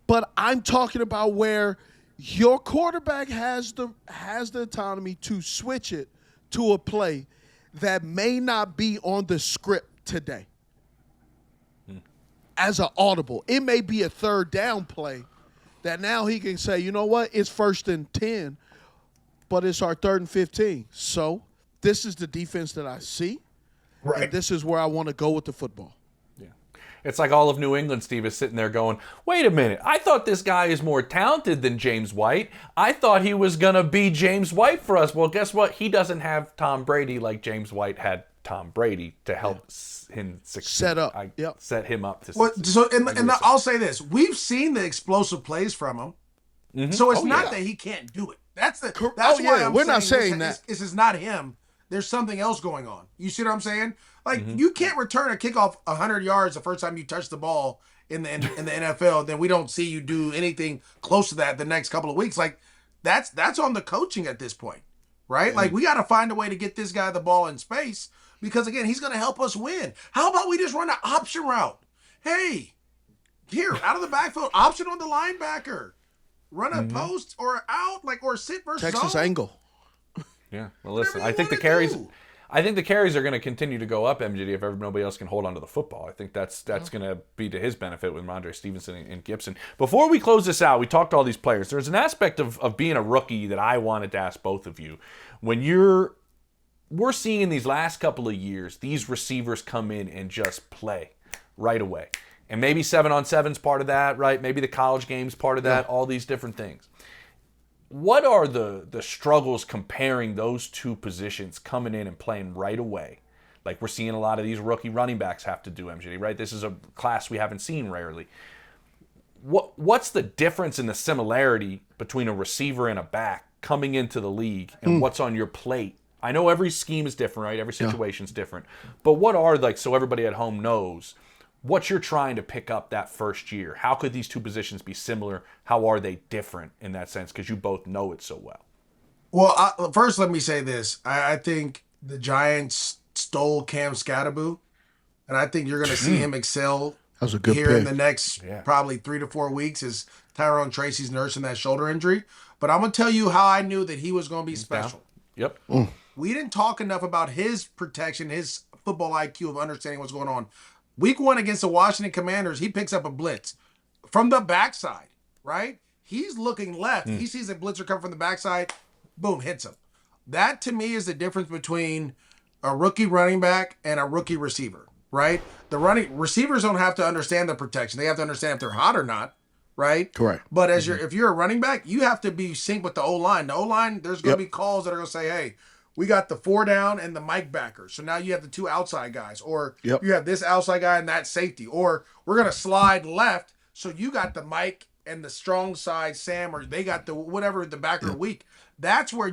But I'm talking about where your quarterback has the autonomy to switch it to a play that may not be on the script today. As an audible. It may be a third down play that now he can say, you know what, it's 1st and 10, but it's our 3rd and 15. So this is the defense that I see. Right. And this is where I want to go with the football. Yeah. It's like all of New England, Steve, is sitting there going, wait a minute, I thought this guy is more talented than James White. I thought he was going to be James White for us. Well, guess what? He doesn't have Tom Brady like James White had Tom Brady to help him succeed. Set him up to succeed. So, and I'll say this. We've seen the explosive plays from him. Mm-hmm. So it's not that he can't do it. That's why we're not saying that. This is not him. There's something else going on. You see what I'm saying? Like, you can't return a kickoff 100 yards the first time you touch the ball in the NFL, then we don't see you do anything close to that the next couple of weeks. Like, that's on the coaching at this point, right? Like, we got to find a way to get this guy the ball in space because, again, he's going to help us win. How about we just run an option route? Hey, here, out of the backfield, option on the linebacker. Run a post or out, or sit versus Texas zone. Angle. Yeah, well, listen, I think the carries are going to continue to go up, MJD, if nobody else can hold on to the football. I think that's going to be to his benefit with Ramondre Stevenson and Gibson. Before we close this out, we talked to all these players. There's an aspect of being a rookie that I wanted to ask both of you. When we're seeing in these last couple of years, these receivers come in and just play right away. And maybe 7-on-7's part of that, right? Maybe the college game's part of that, all these different things. What are the struggles comparing those two positions coming in and playing right away? Like we're seeing a lot of these rookie running backs have to do, MJD, right? This is a class we haven't seen rarely. What's the difference in the similarity between a receiver and a back coming into the league and what's on your plate? I know every scheme is different, right? Every situation's different. But what are, so everybody at home knows, what you're trying to pick up that first year? How could these two positions be similar? How are they different in that sense? Because you both know it so well. Well, first let me say this. I think the Giants stole Cam Skettebo, and I think you're going to see him excel in the next probably 3 to 4 weeks as Tyrone Tracy's nursing that shoulder injury. But I'm going to tell you how I knew that he was going to be special. Yep. We didn't talk enough about his protection, his football IQ of understanding what's going on. Week 1 against the Washington Commanders, he picks up a blitz from the backside, right? He's looking left. He sees a blitzer come from the backside, boom, hits him. That, to me, is the difference between a rookie running back and a rookie receiver, right? Receivers don't have to understand the protection. They have to understand if they're hot or not, right? Correct. But if you're a running back, you have to be synced with the O-line. The O-line, there's going to be calls that are going to say, hey, we got the 4 down and the Mike backer. So now you have the 2 outside guys. Or you have this outside guy and that safety. Or we're going to slide left. So you got the Mike and the strong side Sam, or they got the whatever, the backer weak. That's where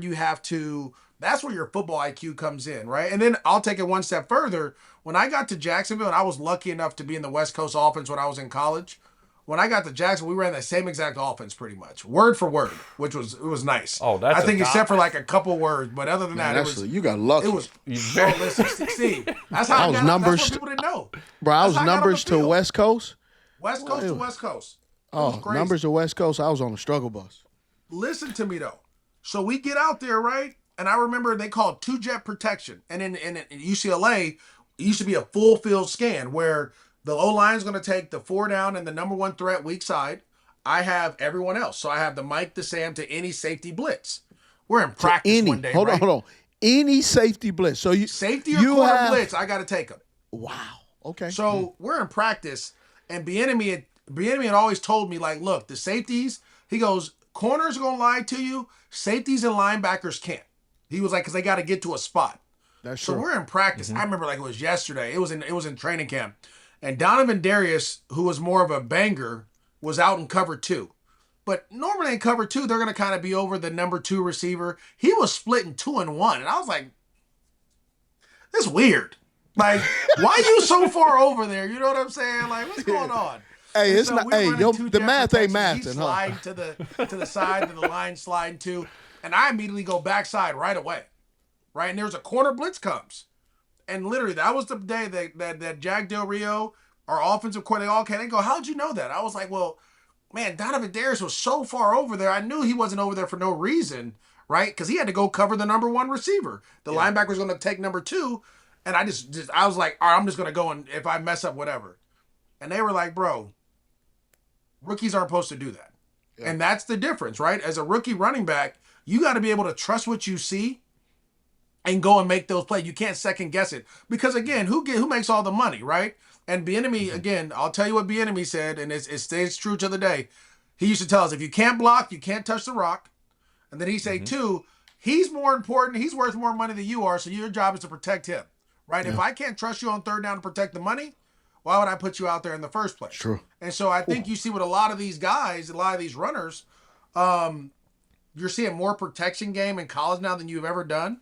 that's where your football IQ comes in, right? And then I'll take it one step further. When I got to Jacksonville, and I was lucky enough to be in the West Coast offense when I was in college, when I got to Jackson, we ran that same exact offense pretty much, word for word, which was nice. Oh, that's I think except for like a couple words, but other than that, it was you got lucky. It was. Bro, listen, Steve. That's how I got numbers. That's what people didn't know. Bro, I was numbers to West Coast. West Coast to West Coast. Numbers to West Coast. I was on the struggle bus. Listen to me though. So we get out there, right? And I remember they called two-jet protection, and in UCLA, it used to be a full field scan where the O-line is going to take the 4 down and the number 1 threat weak side. I have everyone else. So I have the Mike, the Sam to any safety blitz. We're in practice one day, hold on. Any safety blitz. So safety or corner blitz, I got to take them. Wow. Okay. So we're in practice, and Bieniemy had always told me, like, look, the safeties, he goes, corners are going to lie to you. Safeties and linebackers can't. He was like, because they got to get to a spot. That's true. So we're in practice. I remember like it was yesterday. It was in training camp. And Donovan Darius, who was more of a banger, was out in cover 2. But normally in cover 2, they're going to kind of be over the number 2 receiver. He was splitting 2 and 1. And I was like, this is weird. Like, why you so far over there? You know what I'm saying? Like, what's going on? Hey, it's not. Hey, the math ain't mathing, He slide to the side, to the line sliding to. And I immediately go backside right away. Right? And there's a corner blitz comes. And literally, that was the day that Jack Del Rio, our offensive coordinator, they go, how'd you know that? I was like, well, man, Donovan Darius was so far over there. I knew he wasn't over there for no reason, right? Because he had to go cover the number 1 receiver. The linebacker was going to take number 2. And I I was like, all right, I'm just going to go, and if I mess up, whatever. And they were like, bro, rookies aren't supposed to do that. Yeah. And that's the difference, right? As a rookie running back, you got to be able to trust what you see and go and make those plays. You can't second guess it. Because again, who makes all the money, right? And Bieniemy, again, I'll tell you what Bieniemy said, and it stays true to the day. He used to tell us, if you can't block, you can't touch the rock. And then he'd say, 2, he's more important, he's worth more money than you are, so your job is to protect him, right? Yeah. If I can't trust you on 3rd down to protect the money, why would I put you out there in the first place? True. And so I think you see with a lot of these guys, a lot of these runners, you're seeing more protection game in college now than you've ever done.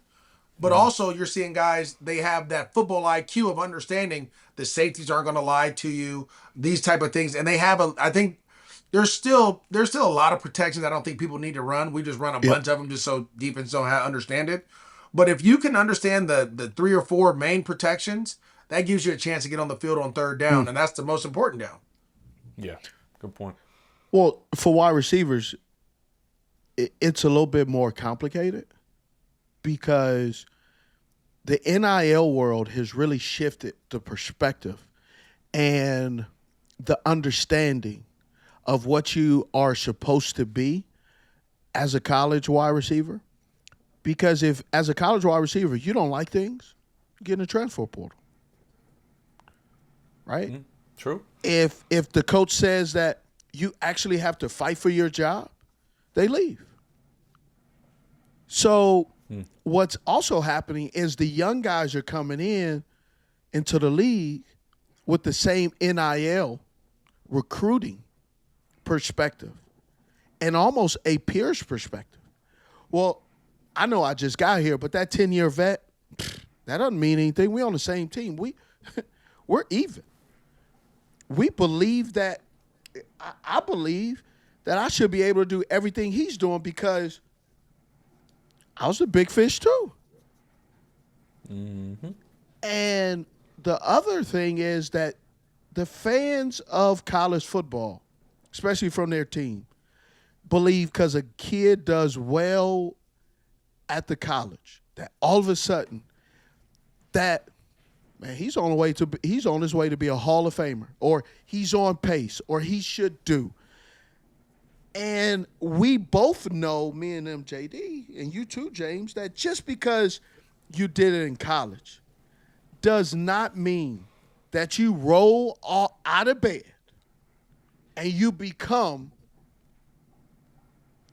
But also you're seeing guys, they have that football IQ of understanding the safeties aren't going to lie to you, these type of things. And they have I think there's still a lot of protections I don't think people need to run. We just run a bunch of them just so defense don't understand it. But if you can understand the 3 or 4 main protections, that gives you a chance to get on the field on 3rd down. And that's the most important down. Yeah, good point. Well, for wide receivers, it's a little bit more complicated because the NIL world has really shifted the perspective and the understanding of what you are supposed to be as a college wide receiver. Because if, as a college wide receiver, you don't like things, get in the transfer portal. Right? Mm-hmm. True. If the coach says that you actually have to fight for your job, they leave. So what's also happening is the young guys are coming into the league with the same NIL recruiting perspective and almost a peer's perspective. Well, I know I just got here, but that 10-year vet, that doesn't mean anything. We're on the same team. We're even. We believe that, I believe that I should be able to do everything he's doing because I was a big fish too. Mm-hmm. And the other thing is that the fans of college football, especially from their team, believe because a kid does well at the college, that all of a sudden, that, man, he's on his way to be a Hall of Famer, or he's on pace, or he should do. And we both know, me and MJD, and you too, James, that just because you did it in college does not mean that you roll out of bed and you become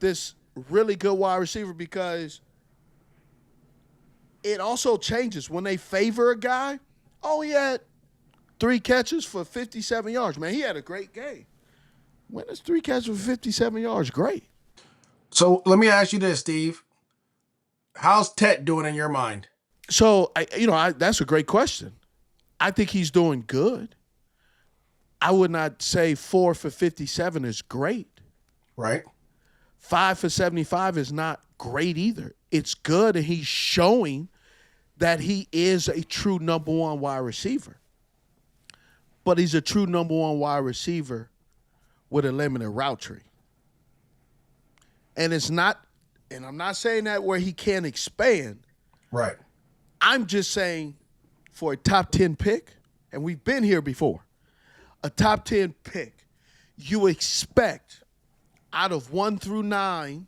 this really good wide receiver, because it also changes when they favor a guy. Oh, he had 3 catches for 57 yards. Man, he had a great game. When is 3 catches for 57 yards? Great. So let me ask you this, Steve. How's Tet doing in your mind? So, that's a great question. I think he's doing good. I would not say 4 for 57 is great. Right. 5 for 75 is not great either. It's good, and he's showing that he is a true number one wide receiver. But he's a true number one wide receiver with a limited route tree. And it's not, and I'm not saying that where he can't expand. Right. I'm just saying for a top 10 pick, and we've been here before, a top 10 pick, you expect out of 1 through 9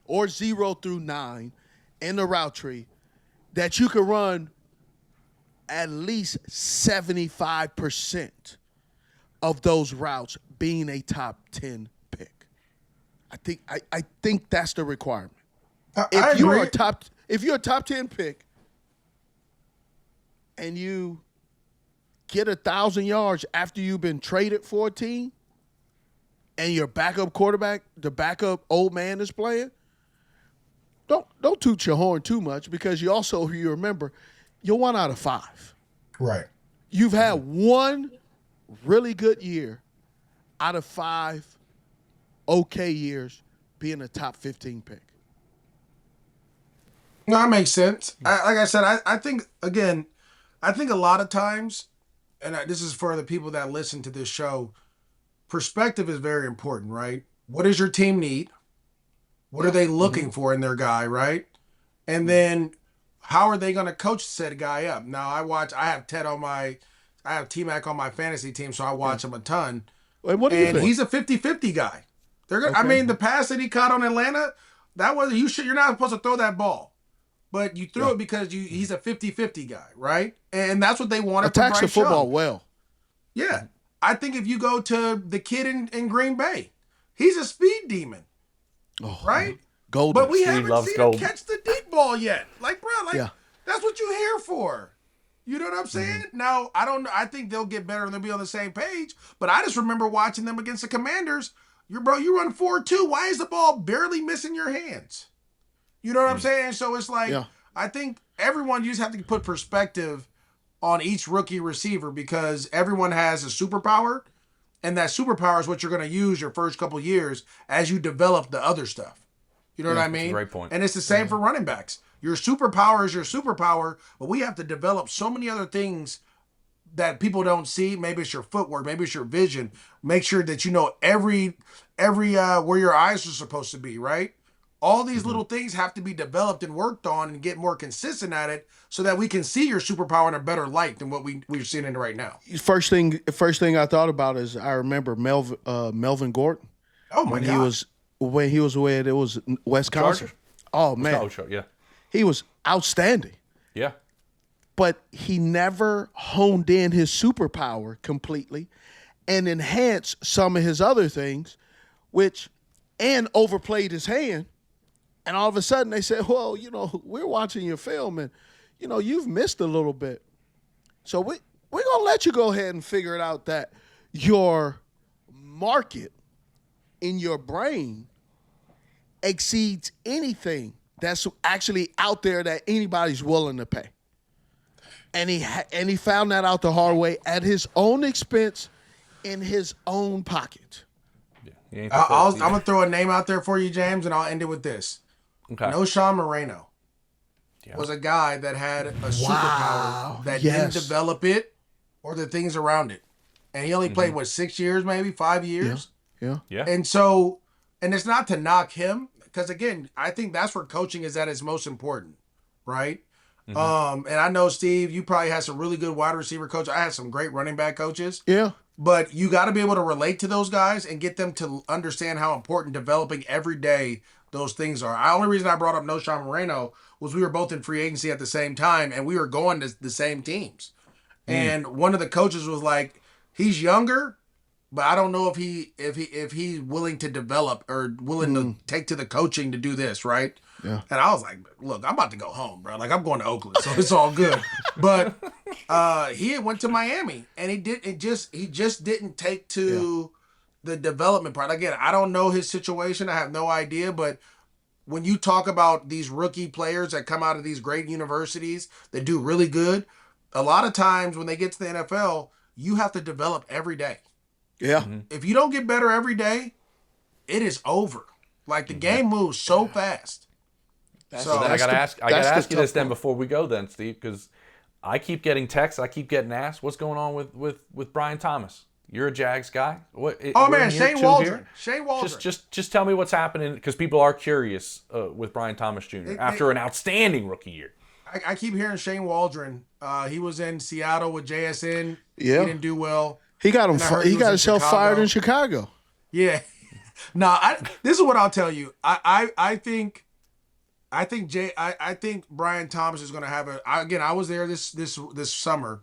or 0 through 9 in the route tree that you can run at least 75% of those routes being a top 10 pick. I think that's the requirement. If you're a top 10 pick and you get 1,000 yards after you've been traded for a team and your backup quarterback, the backup old man is playing, don't toot your horn too much, because you remember you're 1 out of 5. Right. You've had one really good year out of 5 okay years being a top 15 pick. No, that makes sense. Like I said, I think, again, I think a lot of times, and this is for the people that listen to this show, perspective is very important, right? What does your team need? What are they looking for in their guy, right? And then how are they going to coach said guy up? Now, I have T-Mac on my fantasy team, so I watch him a ton. And what do you think? He's a 50-50 guy. I mean, the pass that he caught on Atlanta, you're not supposed to throw that ball. But you threw it because he's a 50-50 guy, right? And that's what they wanted Attacks from the Bryce football Young. well. Yeah. I think if you go to the kid in Green Bay, he's a speed demon, right? Golden. But we haven't seen him catch the deep ball yet. Like, bro, that's what you're here for. You know what I'm saying? Now, I think they'll get better and they'll be on the same page. But I just remember watching them against the Commanders. You run 4-2. Why is the ball barely missing your hands? You know what I'm saying? So it's like, I think everyone, you just have to put perspective on each rookie receiver, because everyone has a superpower, and that superpower is what you're going to use your first couple years as you develop the other stuff. You know what I mean? That's a great point. And it's the same for running backs. Your superpower is your superpower, but we have to develop so many other things that people don't see. Maybe it's your footwork, maybe it's your vision. Make sure that you know every where your eyes are supposed to be, right? All these little things have to be developed and worked on and get more consistent at it, so that we can see your superpower in a better light than what we're seeing in it right now. First thing I thought about is I remember Melvin Gordon. Oh my God. When he was with, it was Wisconsin. Chargers? Oh man. Yeah. He was outstanding. Yeah. But he never honed in his superpower completely and enhanced some of his other things, and overplayed his hand. And all of a sudden they said, well, we're watching your film and, you've missed a little bit. So we're going to let you go ahead and figure it out that your market in your brain exceeds anything that's actually out there that anybody's willing to pay. And he found that out the hard way at his own expense in his own pocket. Yeah, I'm going to throw a name out there for you, James, and I'll end it with this. Okay. Noshawn Moreno was a guy that had a superpower that didn't develop it or the things around it. And he only played, 6 years, maybe 5 years? Yeah. And so, and it's not to knock him, because again, I think that's where coaching is at its most important, right? And I know, Steve, you probably had some really good wide receiver coaches. I had some great running back coaches. Yeah. But you got to be able to relate to those guys and get them to understand how important developing every day those things are. The only reason I brought up Noshawn Moreno was we were both in free agency at the same time, and we were going to the same teams. And one of the coaches was like, he's younger, but I don't know if he's willing to develop or willing to take to the coaching to do this, right? Yeah. And I was like, look, I'm about to go home, bro. Like, I'm going to Oakland, so it's all good. But he went to Miami, and he just didn't take to the development part. Again, I don't know his situation. I have no idea. But when you talk about these rookie players that come out of these great universities that do really good, a lot of times when they get to the NFL, you have to develop every day. Yeah. If you don't get better every day, it is over. Like the game moves so fast. So then I gotta ask you this then before we go then, Steve, because I keep getting texts, I keep getting asked, what's going on with Brian Thomas? You're a Jags guy. Shane Waldron. Shane Waldron. Just tell me what's happening, because people are curious with Brian Thomas Jr. after an outstanding rookie year. I keep hearing Shane Waldron. He was in Seattle with JSN. Yeah. He didn't do well. He got himself fired in Chicago. Yeah. No, this is what I'll tell you. I think Brian Thomas is going to have I was there this summer.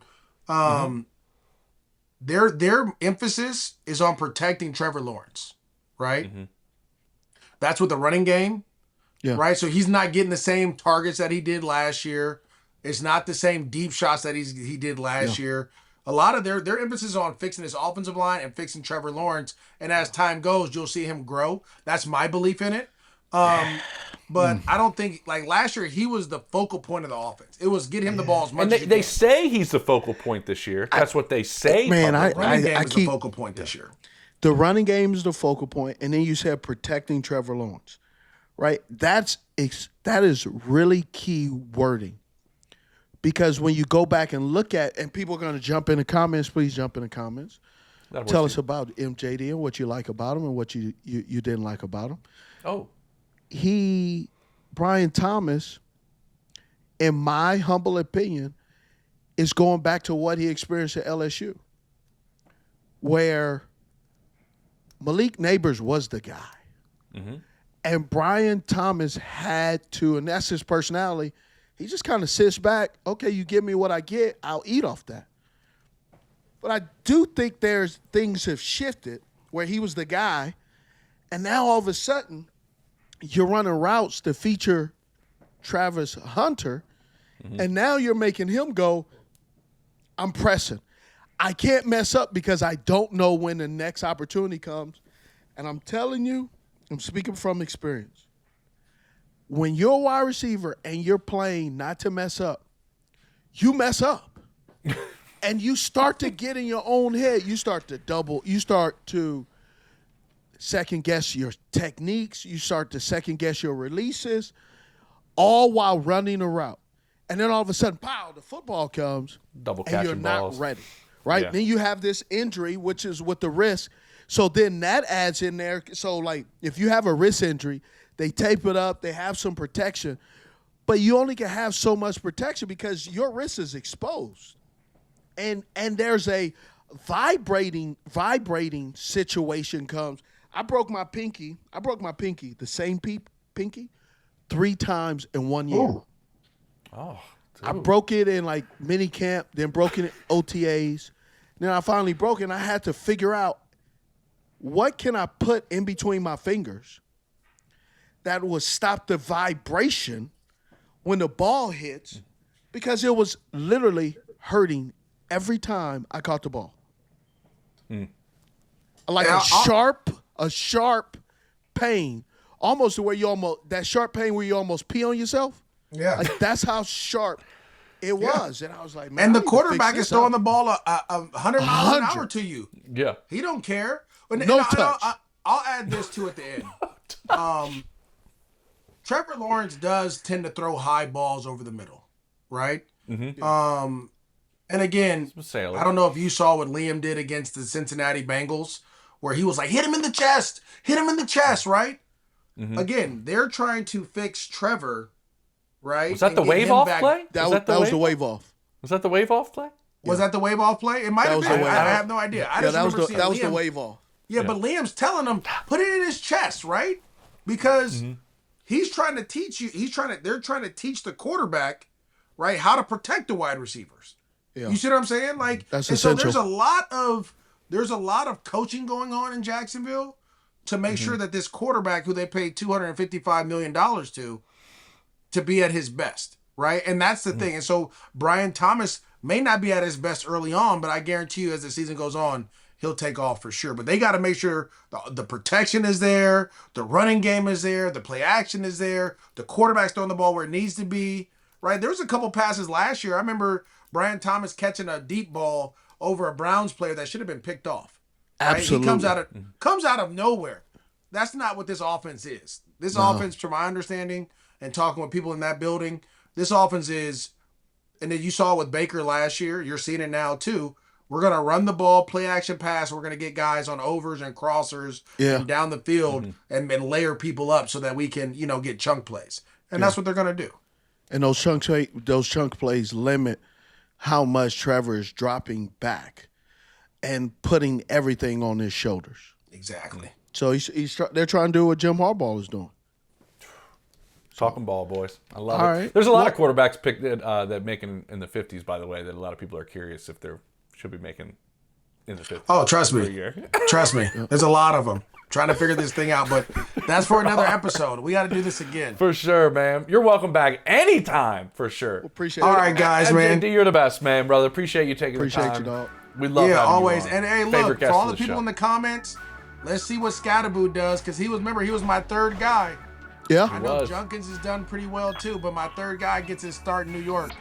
Their emphasis is on protecting Trevor Lawrence, right? Mm-hmm. That's with the running game, right? So he's not getting the same targets that he did last year. It's not the same deep shots that he did last year. A lot of their emphasis is on fixing his offensive line and fixing Trevor Lawrence. And as time goes, you'll see him grow. That's my belief in it. But I don't think, like last year, he was the focal point of the offense. It was get him the ball as much as you they say he's the focal point this year. That's what they say. Man, the running game is the focal point this year. The running game is the focal point, and then you said protecting Trevor Lawrence, right? That is really key wording. Because when you go back and look at, and people are going to jump in the comments, please jump in the comments. Tell us about MJD and what you like about him and what you didn't like about him. Oh. Brian Thomas, in my humble opinion, is going back to what he experienced at LSU, where Malik Neighbors was the guy. Mm-hmm. And Brian Thomas had to, and that's his personality, he just kind of sits back, okay, you give me what I get, I'll eat off that. But I do think things have shifted where he was the guy, and now all of a sudden, you're running routes to feature Travis Hunter, and now you're making him go, I'm pressing. I can't mess up because I don't know when the next opportunity comes. And I'm telling you, I'm speaking from experience. When you're a wide receiver and you're playing not to mess up, you mess up. And you start to get in your own head. You start to second guess your techniques. You start to second guess your releases, all while running a route. And then all of a sudden, pow, the football comes, double and you're balls. Not ready, right? Yeah. Then you have this injury, which is with the wrist. So then that adds in there. So, like, if you have a wrist injury, they tape it up, they have some protection, but you only can have so much protection because your wrist is exposed. And there's a vibrating situation comes. I broke my pinky, the same pinky, 3 times in 1 year. Ooh. Oh, dude. I broke it in like mini camp, then broke it in OTAs. Then I finally broke it, and I had to figure out what can I put in between my fingers that will stop the vibration when the ball hits, because it was literally hurting every time I caught the ball. Like a sharp pain, almost to where that sharp pain where you almost pee on yourself. Yeah. Like that's how sharp it was. And I was like, man. And the quarterback is throwing the ball 100 miles an hour to you. Yeah. He don't care. No touch. I'll add this too at the end. Trevor Lawrence does tend to throw high balls over the middle, right? Mm-hmm. And again, I don't know if you saw what Liam did against the Cincinnati Bengals, where he was like, hit him in the chest, right? Mm-hmm. Again, they're trying to fix Trevor, right? Was that the wave off play? That was the wave off. Was that the wave off play? Was that the wave off play? It might have been. I have no idea. That was the wave off. Yeah, but Liam's telling him, put it in his chest, right? Because he's trying to teach you. They're trying to teach the quarterback, right, how to protect the wide receivers. Yeah. You see what I'm saying? Like, that's essential. So there's a lot of coaching going on in Jacksonville to make sure that this quarterback, who they paid $255 million to be at his best, right? And that's the thing. And so Brian Thomas may not be at his best early on, but I guarantee you as the season goes on, he'll take off for sure. But they got to make sure the protection is there, the running game is there, the play action is there, the quarterback's throwing the ball where it needs to be, right? There was a couple passes last year. I remember Brian Thomas catching a deep ball over a Browns player that should have been picked off. Right? Absolutely. He comes out of nowhere. That's not what this offense is. This offense, from my understanding and talking with people in that building, this offense is, and then you saw it with Baker last year. You're seeing it now too. We're going to run the ball, play action pass. We're going to get guys on overs and crossers and down the field and layer people up so that we can, get chunk plays. And that's what they're going to do. And those chunk plays limit how much Trevor is dropping back and putting everything on his shoulders. Exactly. So they're trying to do what Jim Harbaugh is doing. Talking ball, boys. I love All it. right. There's a lot of quarterbacks picked that making in the 50s, by the way, that a lot of people are curious if they should be making in the 50s. Oh, trust me. Trust me. There's a lot of them trying to figure this thing out, but that's for another episode. We got to do this again. For sure, man. You're welcome back anytime, for sure. Appreciate it. All right, guys, man. MJD, you're the best, man, brother. Appreciate you taking the time. Appreciate you, dog. We love having always. you on. And hey, Favorite look, guest for all of the people show. in the comments, let's see what Skettebo does, because he was my third guy. Yeah. I know Junkins has done pretty well too, but my third guy gets his start in New York.